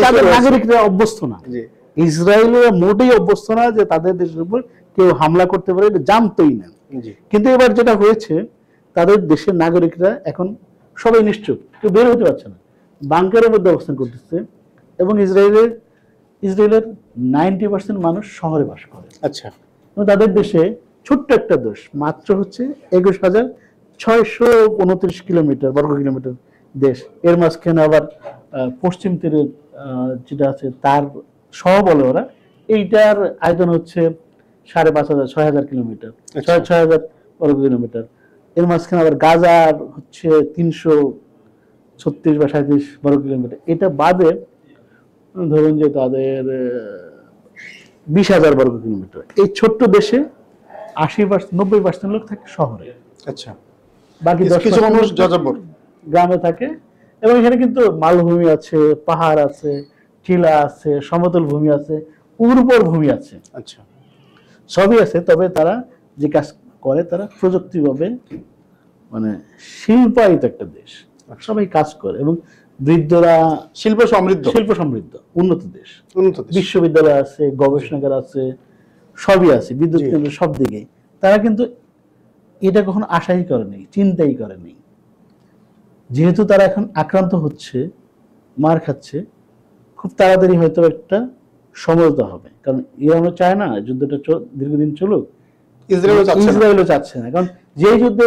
S2: তাদের নাগরিকরা অভ্যস্ত না,
S1: জি।
S2: ইসরায়েলের মোটেই অভ্যস্ত না যে তাদের দেশের উপর কেউ হামলা করতে পারে, এটা জানতোই না।
S1: জি।
S2: কিন্তু এবার যেটা হয়েছে, তাদের দেশের নাগরিকরা এখন সবাই নিশ্চুপ, কেউ বের হতে পারছে না, বাংকারের মধ্যে অবস্থান করতেছে। এবং ইসরায়েলের 90% মানুষ শহরে বাস করে।
S1: আচ্ছা।
S2: এবং তাদের দেশে ছোট্ট একটা দেশ, মাত্র হচ্ছে 21,629 কিলোমিটার বর্গ কিলোমিটার দেশ। এর মাঝখানে আবার পশ্চিম তীরের যেটা আছে তার সহ বলে ওরা, এইটার আয়তন হচ্ছে 5,500 6,000 কিলোমিটার,
S1: আচ্ছা।
S2: 6,000 বর্গ কিলোমিটার। এর মাঝখানে আবার গাজার হচ্ছে 336 বা 37 বর্গ কিলোমিটার। এটা বাদে ধরুন যে তাদের 20,000 বর্গ কিলোমিটার। এই ছোট্ট দেশে 80% 90% লোক থাকে শহরে,
S1: আচ্ছা।
S2: বাকি
S1: কিছু
S2: 10%
S1: মানুষ
S2: লোক
S1: যাযাবর।
S2: গ্রামে থাকে। এবং এখানে কিন্তু মালভূমি আছে, পাহাড় আছে, টিলা আছে, সমতল ভূমি আছে, উর্বর ভূমি আছে,
S1: আচ্ছা।
S2: সবই আছে। তবে তারা যে কাজ করে, তারা প্রযুক্তিভাবে মানে শিল্পায়িত একটা দেশ, সবাই কাজ করে এবং বৃদ্ধরা
S1: শিল্প সমৃদ্ধ
S2: উন্নত দেশ।
S1: উন্নত দেশ।
S2: বিশ্ববিদ্যালয় আছে, গবেষণাগার আছে, সবই আছে, বিদ্যুৎ
S1: জি।
S2: কেন্দ্র সব দিকে। তারা কিন্তু এটা কখনো আশাই করেনি, চিন্তাই করেনি। যেহেতু তারা এখন আক্রান্ত হচ্ছে, মার খাচ্ছে, খুব তাড়াতাড়ি হয়তো একটা সমঝোতা হবে। কারণ ইরানও চায় না যুদ্ধটা দীর্ঘদিন চলুক, ইসরায়েলও চাচ্ছে না। কারণ যে যুদ্ধে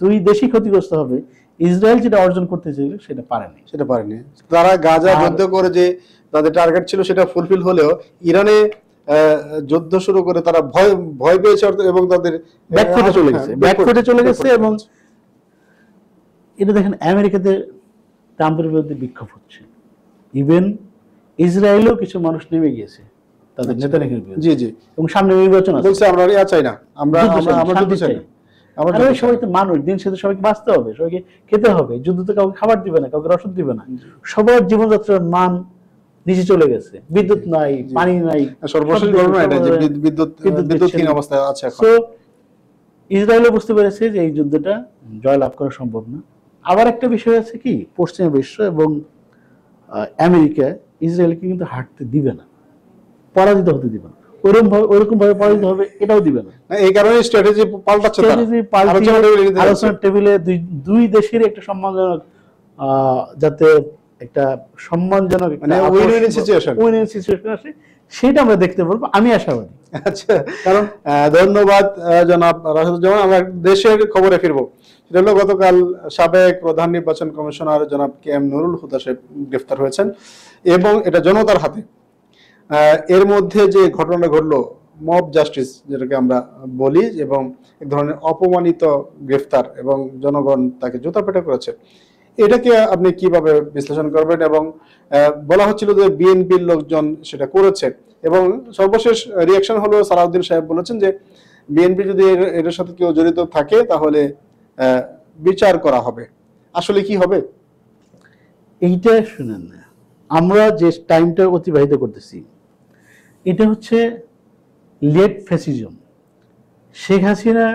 S2: দুই দেশই ক্ষতিগ্রস্ত হবে, ইসরায়েল যেটা অর্জন করতে চাইল সেটা পারেনি।
S1: তারা গাজা যুদ্ধ করে যে তাদের টার্গেট ছিল সেটা ফুলফিল হলেও ইরানে যুদ্ধ শুরু করে তারা ভয় পেয়েছে এবং তাদের
S2: ব্যাকফুটে চলে গেছে। এবং এটা দেখেন, আমেরিকাতে ট্রাম্পের বিরুদ্ধে বিক্ষোভ হচ্ছে, ইভেন ইসরায়েলেও কিছু মানুষ নেমে গিয়েছে তাদের নেতানিয়াহুর বিরুদ্ধে।
S1: জি জি।
S2: এবং সামনে নির্বাচন আছে,
S1: বলছে আমরা চাই না, আমরা
S2: শান্তি চাই। সবাই তো মানুষ, দিন শেষে সবাইকে বাঁচতে হবে, সবাইকে খেতে হবে। যুদ্ধ তো কাউকে খাবার দিবে না, কাউকে রসদ দিবে না। সবার জীবনযাত্রার মান নিচে চলে গেছে, বিদ্যুৎ নাই, পানি নাই,
S1: সর্বশেষ ঘটনা এটা যে বিদ্যুৎহীন অবস্থায় আছে এখন।
S2: তো ইসরায়েলও বুঝতে পেরেছে যে এই যুদ্ধটা জয়লাভ করা সম্ভব না। আবার একটা বিষয় আছে কি, পশ্চিমা বিশ্ব এবং আমেরিকা ইসরায়েলকে কিন্তু হাঁটতে দিবে না, পরাজিত হতে দিবে না, ওইরকম ভাবে পরাজিত হবে এটাও দিবে না।
S1: এই কারণে স্ট্র্যাটেজি পাল্টাচ্ছে,
S2: আলোচনার টেবিলে দুই দেশের একটা সম্মানজনক, যাতে একটা সম্মানজনক
S1: উইন-উইন সিচুয়েশন
S2: আসে, সেটা আমরা দেখতে পারবো, আমি আশাবাদী।
S1: আচ্ছা, কারণ ধন্যবাদ জনাব রাশেদুজ্জামান। আমরা দেশের খবরে ফিরবো। সেটা হলো গতকাল সাবেক প্রধান নির্বাচন কমিশনার জনাব KM নুরুল হুদা সাহেব গ্রেফতার হয়েছেন এবং এটা জনতার হাতে। এর মধ্যে যে ঘটনা ঘটলো, মব জাস্টিস যেটাকে আমরা বলি, এবং এক ধরনের অপমানিত গ্রেফতার এবং জনগণ তাকে জুতাপেটা করেছে, এটাকে আপনি কিভাবে বিশ্লেষণ করবেন? এবং বলা হচ্ছিল যে বিএনপির লোকজন সেটা করেছে, এবং সর্বশেষ রিয়াকশন হলো সালাউদ্দিন সাহেব বলেছেন যে বিএনপি যদি এটার সাথে কেউ জড়িত থাকে তাহলে বিচার করা হবে। আসলে কি হবে
S2: এইটা শুনেন না, আমরা যে টাইমটা অতিবাহিত করতেছি এটা হচ্ছে লেট ফ্যাসিজম। শেখ হাসিনা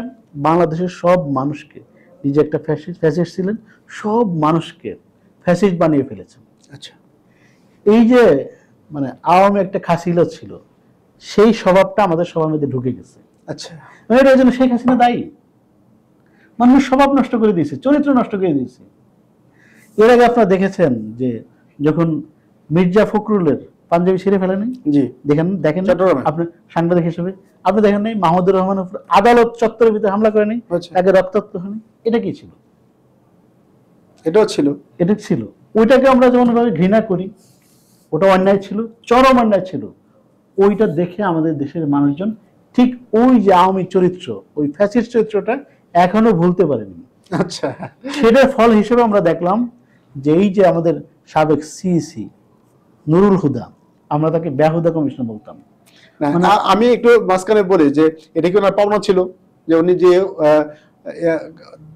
S2: বাংলাদেশের সব মানুষকে, নিজে একটা ফ্যাসিস্ট ছিলেন, সব মানুষকে ফ্যাসিস্ট বানিয়ে ফেলেছেন।
S1: আচ্ছা,
S2: এই যে মানে আওয়ামী একটা খাসিলত ছিল, সেই স্বভাবটা আমাদের সবার মধ্যে ঢুকে গেছে।
S1: আচ্ছা,
S2: এটার জন্য শেখ হাসিনা দায়ী। মানুষ স্বভাব নষ্ট করে দিয়েছে, চরিত্র নষ্ট করে দিয়েছে। এর আগে আপনারা দেখেছেন যে যখন মির্জা ফখরুলের পাঞ্জাবি ছিঁড়ে ফেলেনি,
S1: জি
S2: দেখেন আপনি সাংবাদিক হিসেবে আপনি দেখেন নাই মাহমুদুর রহমানের উপর আদালত চত্বরের ভিতরে হামলা করেনি, তাকে রক্তাক্ত হয়নি? এটা কি ছিল?
S1: এটা ছিল।
S2: ওইটাকে আমরা যেমন ঘৃণা করি, ওটা অন্যায় ছিল, চরম অন্যায় ছিল। ওইটা দেখে আমাদের দেশের মানুষজন ঠিক ওই যে আওয়ামী চরিত্র, ওই ফ্যাসিস্ট চরিত্রটা এখনো ভুলতে পারেনি।
S1: আচ্ছা,
S2: সেটার ফল হিসেবে আমরা দেখলাম যে এই যে আমাদের সাবেক সিইসি নুরুল হুদা, আমরা তাকে বেহুদা কমিশনার বলতাম।
S1: আমি একটু মাঝখানে বলি যে এটা কি ওনার পাওনা ছিল যে উনি যে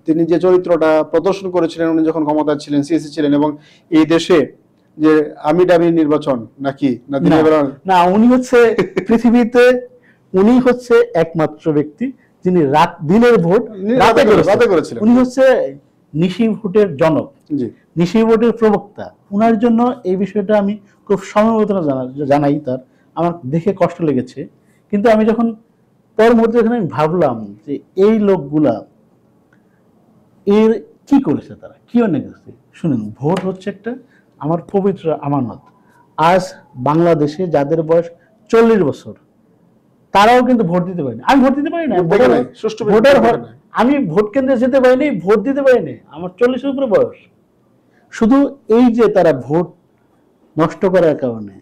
S1: তিনি যে চরিত্রটা প্রদর্শন করেছিলেন উনি যখন ক্ষমতায় ছিলেন, সিইসি ছিলেন, এবং এই দেশে যে আমি ডামি নির্বাচন নাকি না দিনের বেলা?
S2: না, উনি হচ্ছে পৃথিবীতে উনি হচ্ছে একমাত্র ব্যক্তি যিনি দিনের ভোট
S1: রাতে করেছিলেন।
S2: উনি হচ্ছে নিশি ভোটের জনক,
S1: জি
S2: নিশি ভোটের প্রবক্তা। উনার জন্য এই বিষয়টা আমি খুব সমবেদনা জানাই। তার আমার দেখে কষ্ট লেগেছে, কিন্তু আমি যখন পর মুহূর্তে এখানে আমি ভাবলাম যে এই লোকগুলা এর কি করেছে, তারা কি অন্যায় করেছে। শুনেন, ভোট হচ্ছে একটা আমার পবিত্র আমানত। আজ বাংলাদেশে যাদের বয়স 40 বছর তারাও কিন্তু ভোট দিতে পারেনি। আমি ভোট দিতে পারি না, ভোটার আমি ভোট কেন্দ্রে যেতে পারিনি, ভোট দিতে পারিনি, আমার 40-এর উপরে বয়স। শুধু এই যে তারা ভোট নষ্ট করার কারণে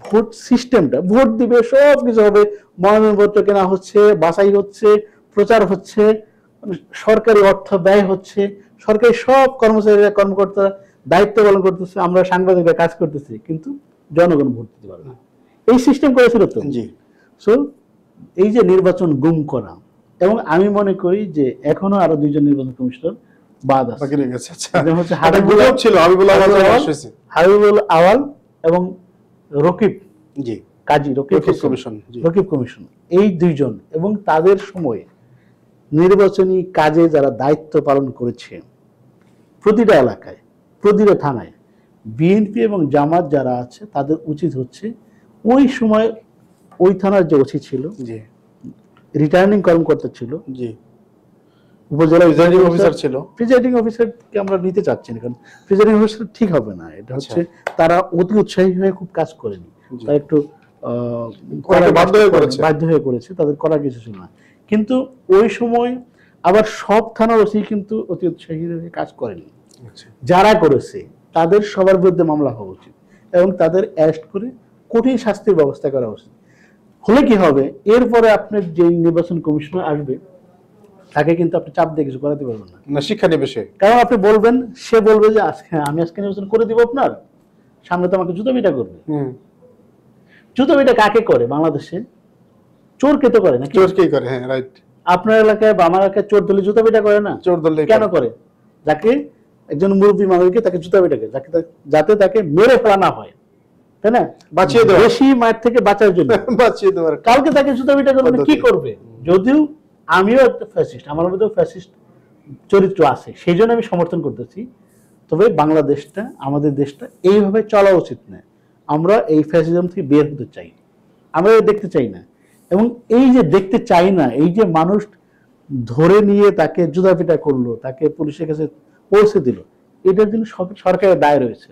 S2: ভোট সিস্টেমটা, ভোট দিবে, সব কিছু হবে, মনোনয়নপত্র কেনা হচ্ছে, বাছাই হচ্ছে, প্রচার হচ্ছে, সরকারি অর্থ ব্যয় হচ্ছে, সরকারি সব কর্মচারীরা কর্মকর্তারা দায়িত্ব পালন করতেছে, আমরা সাংবাদিকরা কাজ করতেছি, কিন্তু জনগণ ভোট দিতে পারে না। এই সিস্টেম করেছিল তো।
S1: জি।
S2: সো এই যে নির্বাচন গুম করা, এবং আমি মনে করি যে এখনো আরো 2 জন নির্বাচন কমিশনার বাদ আছে। হচ্ছে হাবিবুল আওয়াল এবং রকিব,
S1: জি
S2: কাজী রকিব কমিশন, এই 2 জন, এবং তাদের সময়ে নির্বাচনী কাজে যারা দায়িত্ব পালন করেছে প্রতিটা এলাকায়, প্রতিটা থানায়, বিএনপি এবং জামাত যারা আছে তাদের উচিত হচ্ছে ওই সময় ওই থানার যে ওসি ছিল, রিটার্নিং কর্মকর্তা ছিল, উপজেলা প্রিজাইডিং অফিসার ছিল, প্রিজাইডিং অফিসারকে আমরা নিতে চাচ্ছি না, কারণ প্রিজাইডিং অফিসার ঠিক হবে না। এটা হচ্ছে তারা অতি উৎসাহী হয়ে খুব কাজ করেনি, তারা একটু বাধ্য হয়ে করেছে, তাদের করার কিছু ছিল না। কিন্তু ওই সময় আবার সব থানার ওসি কিন্তু অতি উৎসাহী হয়ে কাজ করেনি। যারা করেছে তাদের সবার বিরুদ্ধে মামলা হওয়া উচিত এবং তাদের অ্যারেস্ট করে কঠিন শাস্তির ব্যবস্থা করা উচিত। হলে কি হবে, এরপরে আপনার যে নির্বাচন কমিশনার আসবে তাকে কিন্তু আপনি চাপ দিয়ে কিছু করাতে পারবেন না,
S1: শিক্ষা নেবে সে।
S2: কারণ আপনি বলবেন, সে বলবে যে আজকে আমি নির্বাচন করে দিব, আপনার সামনে তো আমাকে জুতো পিটা করবে। জুতো পিটা কাকে করে বাংলাদেশে? চোরকে তো করে না,
S1: চোরকেই করে। হ্যাঁ, রাইট।
S2: আপনার এলাকায় বা আমার এলাকায় চোর দলে জুতো পিটা করে না?
S1: চোর দলে
S2: কেন করে? যাকে একজন মুরব্বী মানুষকে তাকে জুতো পিটা করে, যাতে তাকে মেরে ফেলা না হয়, তাই না?
S1: বাঁচিয়ে দেওয়া,
S2: বেশি মার থেকে বাঁচার জন্য বাঁচিয়ে দেওয়ার। কালকে তাকে জুতো পিটা করবে, কি করবে? যদিও আমিও একটা ফ্যাসিস্ট, আমার মধ্যেও ফ্যাসিস্ট চরিত্র আছে, সেই জন্য আমি সমর্থন করতেছি। তবে বাংলাদেশটা, আমাদের দেশটা এইভাবে চলা উচিত না। আমরা এই ফ্যাসিজম থেকে বের হতে চাই, আমরা দেখতে চাই না। এবং এই যে দেখতে চাই না, এই যে মানুষ ধরে নিয়ে তাকে জুতাপিটা করলো, তাকে পুলিশের কাছে পৌঁছে দিল, এটার জন্য সরকারের দায় রয়েছে।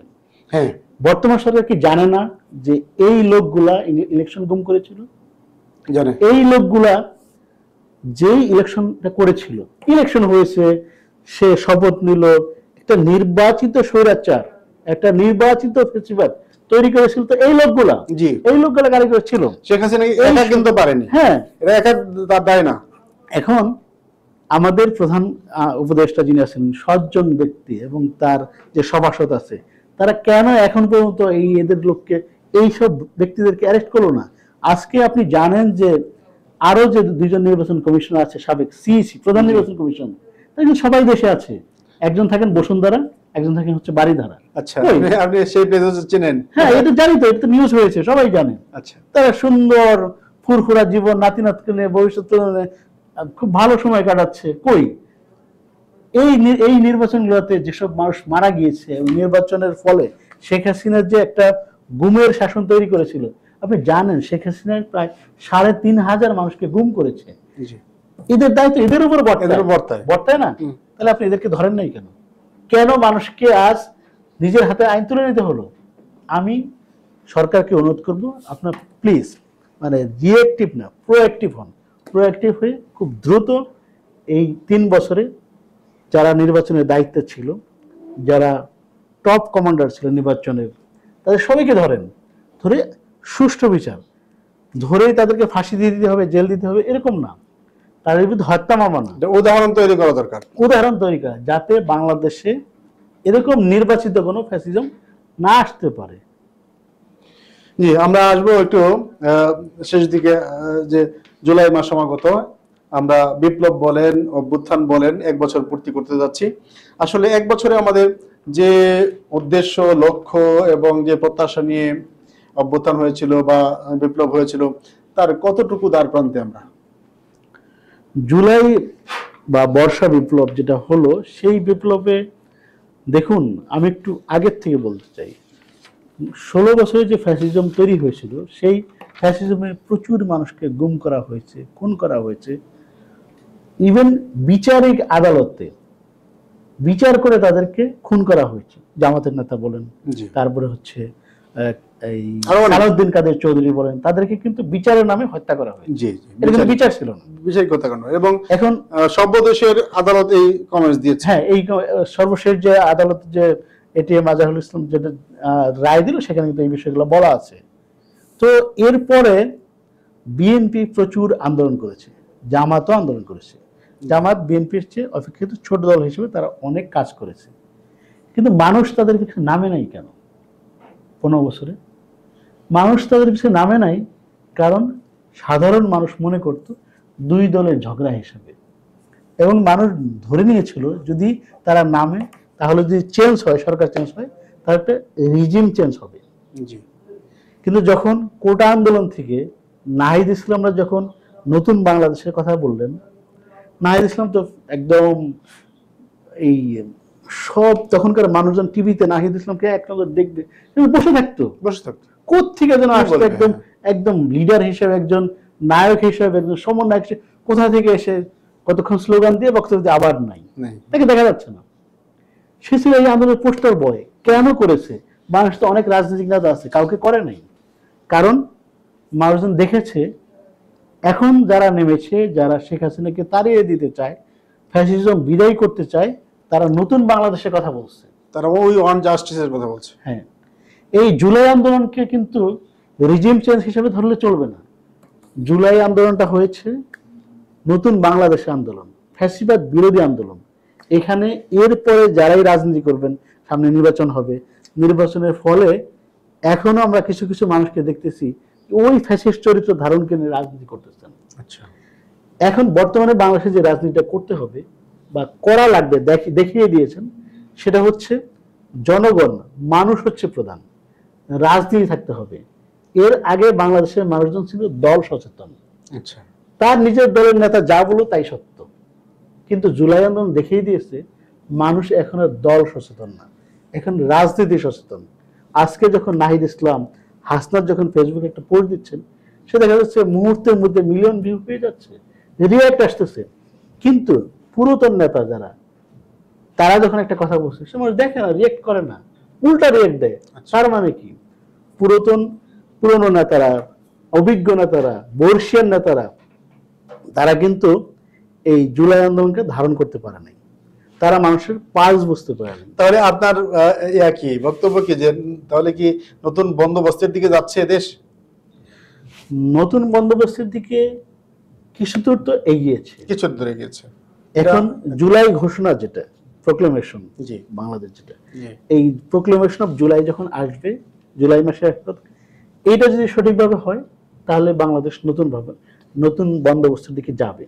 S1: হ্যাঁ,
S2: বর্তমান সরকার কি জানে না যে এই লোকগুলা ইলেকশন গুম করেছিল?
S1: জানে। এই
S2: লোকগুলা যেই ইলেকশনটা করেছিল, ইলেকশন হয়েছে, সে শপথ নিল, একটা নির্বাচিত স্বৈরাচার, একটা নির্বাচিত ফেস্টিভ্যাল তৈরি করেছিল, তো এই লোকগুলা, এই লোকগুলা কারিগর ছিল।
S1: শেখ হাসিনা একা কিন্তু পারেনি।
S2: হ্যাঁ,
S1: এটা একা তার দায় না।
S2: এখন আমাদের প্রধান উপদেষ্টা যিনি আছেন, সজ্জন ব্যক্তি, এবং তার যে সভাসদ আছে, তারা কেন এখন পর্যন্ত এদের লোককে, এইসব ব্যক্তিদেরকে অ্যারেস্ট করলো না? আজকে আপনি জানেন যে আরো যে 2 জন নির্বাচন কমিশনার আছে, সাবেক সিইসি, প্রধান নির্বাচন কমিশন, সবাই দেশে আছে। একজন থাকেন বসুন্ধরা, একজন থাকেন হচ্ছে বাড়িধারা।
S1: আচ্ছা, আপনি সেই প্লেস চেনেন?
S2: হ্যাঁ, এটা জানি তো, এটা নিউজ হয়েছে, সবাই জানে।
S1: আচ্ছা,
S2: তারা সুন্দর ফুরফুরা জীবন, নাতি নাতকে নিয়ে, ভবিষ্যৎ খুব ভালো সময় কাটাচ্ছে। কই এই নির্বাচনগুলোতে যেসব মানুষ মারা গিয়েছে, নির্বাচনের ফলে শেখ হাসিনার যে একটা গুমের শাসন তৈরি করেছিল, আপনি জানেন শেখ হাসিনার প্রায় 3,500 মানুষকে গুম করেছে। এদের দায়িত্ব এদের উপর বর্তায় না? তাহলে আপনি এদেরকে ধরেন নাই কেন? কেন মানুষকে আজ নিজের হাতে আইন তুলে নিতে হলো? আমি সরকারকে অনুরোধ করব, আপনার প্লিজ রিঅ্যাক্টিভ না, প্রোঅ্যাক্টিভ হন। প্রোঅ্যাক্টিভ হয়ে খুব দ্রুত এই 3 বছরে যারা নির্বাচনের দায়িত্বে ছিল, যারা টপ কমান্ডার ছিল নির্বাচনের, তাদের সবাইকে ধরেন, ধরে সুষ্ঠু বিচার, ধরেই তাদেরকে ফাঁসি দিয়ে দিতে হবে, জেল দিতে হবে, এরকম না, তাদের বিরুদ্ধে হত্যা মামলা না,
S1: উদাহরণ তৈরি করা দরকার।
S2: উদাহরণ তৈরি করা, যাতে বাংলাদেশে এরকম নির্বাচিত কোনো ফ্যাসিজম না আসতে পারে।
S1: জি, আমরা আসবো একটু শেষ দিকে। যে জুলাই মাস সমাগত, আমরা বিপ্লব বলেন, অভ্যুত্থান বলেন, 1 বছর পূর্তি করতে যাচ্ছি। আসলে 1 বছরে আমাদের যে উদ্দেশ্য, লক্ষ্য এবং যে প্রত্যাশা নিয়ে অভ্যুত্থান হয়েছিল বা বিপ্লব হয়েছিল, তার কতটুকু দ্বার প্রান্তে আমরা?
S2: জুলাই বা বর্ষা বিপ্লব যেটা হলো, সেই বিপ্লবে দেখুন, আমি একটু আগের থেকে বলতে চাই, 16 বছরে যে ফ্যাসিজম তৈরি হয়েছিল, সেই ফ্যাসিজমে প্রচুর মানুষকে গুম করা হয়েছে, খুন করা হয়েছে। ইভেন বিচারিক আদালতে বিচার করে তাদেরকে খুন করা হয়েছে। জামাতের নেতা বলেন,
S1: জি।
S2: তারপরে হচ্ছে এই
S1: আরো অনেক।
S2: সালাউদ্দিন কাদের চৌধুরী বলেন, তাদেরকে কিন্তু বিচারের নামে হত্যা করা হয়েছে।
S1: জি জি,
S2: এটা কিন্তু বিচার ছিল না।
S1: বিচারিক হত্যাকাণ্ড। এবং
S2: এখন
S1: সভ্য দেশের আদালত এই কমেন্টস দিয়েছে।
S2: হ্যাঁ, এই সর্বশেষ যে আদালত যে এটিএম আজহারুল ইসলাম যেটা রায় দিল, সেখানে কিন্তু এই বিষয়গুলো বলা আছে। তো এরপরে বিএনপি প্রচুর আন্দোলন করেছে, জামাতও আন্দোলন করেছে। জামাত বিএনপির চেয়ে অপেক্ষিত ছোট দল হিসেবে তারা অনেক কাজ করেছে, কিন্তু মানুষ তাদের কিছু নামে নাই কেন? 15 বছরে মানুষ তাদের কিছু নামে নাই, কারণ সাধারণ মানুষ মনে করত দুই দলের ঝগড়া হিসেবে, এবং মানুষ ধরে নিয়েছিল যদি তারা নামে, তাহলে যদি চেঞ্জ হয়, সরকার চেঞ্জ হয়, তাহলে একটা রিজিম চেঞ্জ হবে।
S1: জি।
S2: কিন্তু যখন কোটা আন্দোলন থেকে নাহিদ ইসলামরা যখন নতুন বাংলাদেশের কথা বললেন, নাহিদ ইসলাম তো একদম এই সব তখনকার মানুষজন টিভিতে নাহিদ ইসলামকে এক নজর দেখবে, বসে থাকতো।
S1: বসে থাকতো।
S2: কোত্থেকে যেন
S1: কি
S2: আসতো,
S1: বলবে?
S2: একদম একদম লিডার হিসেবে, একজন নায়ক হিসেবে, একজন সমন্বয়ক হিসেবে, কোথা থেকে এসে কতক্ষণ স্লোগান দিয়ে বক্তব্য দিয়ে আবার নাই,
S1: নেই।
S2: তাকে দেখা যাচ্ছে না। সে ছিল এই আন্দোলনের পোস্টার বয়। কেন করেছে? মানুষ তো অনেক রাজনৈতিক নেতা আছে, কাউকে করে নাই। কারণ মানুষজন দেখেছে এখন যারা নেমেছে, যারা শেখ হাসিনাকে তাড়িয়ে দিতে চায়, ফ্যাসিজম বিদায় করতে চায়, তারা নতুন বাংলাদেশের কথা বলছে।
S1: তারা ওই ওয়ান জাস্টিসের কথা বলছে।
S2: হ্যাঁ, এই জুলাই আন্দোলনকে কিন্তু রিজিম চেঞ্জ হিসেবে ধরলে চলবে না। জুলাই আন্দোলনটা হয়েছে নতুন বাংলাদেশ আন্দোলন, ফ্যাসিবাদ বিরোধী আন্দোলন। এখানে এরপরে যারাই রাজনীতি করবেন, সামনে নির্বাচন হবে, নির্বাচনের ফলে এখনো আমরা কিছু কিছু মানুষকে দেখতেছি ওই ফ্যাসিস্ট চরিত্র ধারণকে নিয়ে রাজনীতি করতেছেন।
S1: আচ্ছা।
S2: এখন বর্তমানে বাংলাদেশে যে রাজনীতিটা করতে হবে বা করা লাগবে, দেখিয়ে দিয়েছেন, সেটা হচ্ছে জনগণ, মানুষ হচ্ছে প্রধান, রাজনীতি থাকতে হবে। এর আগে বাংলাদেশের মানুষজন ছিল দল সচেতন,
S1: আচ্ছা।
S2: তার নিজের দলের নেতা যা বলো তাই সত্য। কিন্তু জুলাই আন্দোলন দেখিয়ে দিয়েছে মানুষ এখন আর দল সচেতন না, এখন রাজনীতি সচেতন। আজকে যখন নাহিদ ইসলাম, হাসনাত যখন ফেসবুকে একটা পোস্ট দিচ্ছেন, সে দেখা যাচ্ছে মুহূর্তের মধ্যে মিলিয়ন ভিউ পেয়ে যাচ্ছে, রিয়াক্ট আসতেছে। কিন্তু পুরাতন নেতা যারা, তারা যখন একটা কথা বলছে, সে মানুষ দেখে না, রিয়াক্ট করে না, উল্টা রিয়াক্ট দেয়। তার মানে কি? পুরনো নেতারা, অভিজ্ঞ নেতারা, বর্ষিয়ান নেতারা, তারা কিন্তু এই জুলাই আন্দোলনকে ধারণ করতে পারে নাই, তারা মানুষের পালস বুঝতে পারে নাই।
S1: তাহলে আপনার কি বক্তব্য কি, যে তাহলে কি নতুন বন্দোবস্তের দিকে যাচ্ছে দেশ?
S2: নতুন বন্দোবস্তের দিকে কিছু দূর তো এগিয়েছে,
S1: কিছু দূরে গেছে।
S2: এখন জুলাই ঘোষণা যেটা প্রোক্লেমেশন,
S1: জি।
S2: বাংলাদেশ যেটা,
S1: জি।
S2: এই প্রোক্লেমেশন অফ জুলাই যখন আসবে, জুলাই মাসে এইটা যদি সঠিকভাবে হয়, তাহলে বাংলাদেশ নতুন বন্দোবস্তের দিকে যাবে।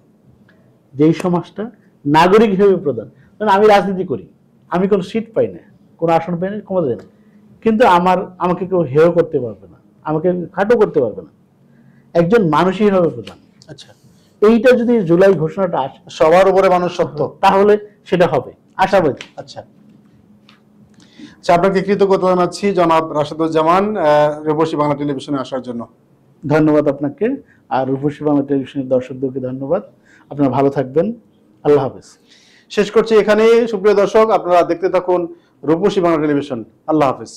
S2: যেই সমাজটা নাগরিক হিসেবে প্রধান। কারণ আমি রাজনীতি করি, আমি কোনো সিট পাই না, কোনো আসন পাই না, ক্ষমতা দেয় না, কিন্তু আমাকে কেউ হেয় করতে পারবে না, আমাকে খাটো করতে পারবে না, একজন মানুষই হবে প্রধান।
S1: আচ্ছা।
S2: এইটা যদি জুলাই ঘোষণাটা আসে,
S1: সবার উপরে মানুষ সত্য,
S2: তাহলে সেটা হবে, আশাবাদী।
S1: আচ্ছা। আচ্ছা, আপনাকে কৃতজ্ঞতা জানাচ্ছি জনাব রাশেদুজ্জামান, রূপসী বাংলা টেলিভিশনে আসার জন্য।
S2: ধন্যবাদ আপনাকে, আর রূপসী বাংলা টেলিভিশনের দর্শকদেরকে ধন্যবাদ। আপনারা ভালো থাকবেন, আল্লাহ হাফেজ।
S1: শেষ করছি এখানে। সুপ্রিয় দর্শক, আপনারা দেখতে থাকুন রূপসী বাংলা টেলিভিশন। আল্লাহ হাফেজ।